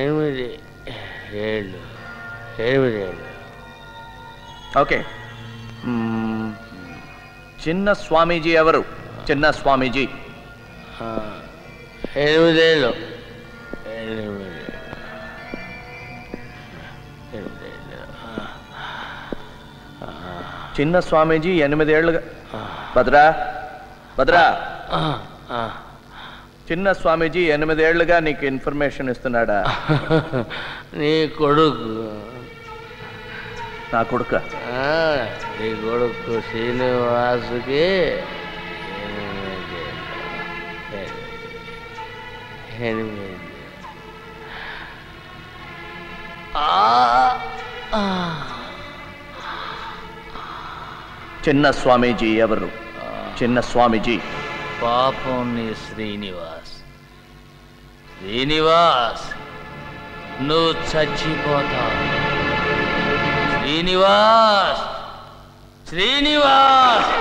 8 ఏళ్ళు. ఓకే. చిన్న స్వామీజీ ఎవరు? చిన్న స్వామీజీ 8 ఏళ్ళు. చిన్న స్వామీజీ 8 ఏళ్ళుగా. భద్రా, భద్రా, చిన్న స్వామీజీ 8 ఏళ్ళుగా నీకు ఇన్ఫర్మేషన్ ఇస్తున్నాడా? నీ కొడుకు. నా కొడుక? నీ కొడుకు శ్రీనివాసుకి 8. చిన్న స్వామీజీ ఎవరు? చిన్న స్వామీజీ. పాపం నీ శ్రీనివాస్. శ్రీనివాస్, నువ్వు చచ్చిపోతావు. శ్రీనివాస్, శ్రీనివాస్.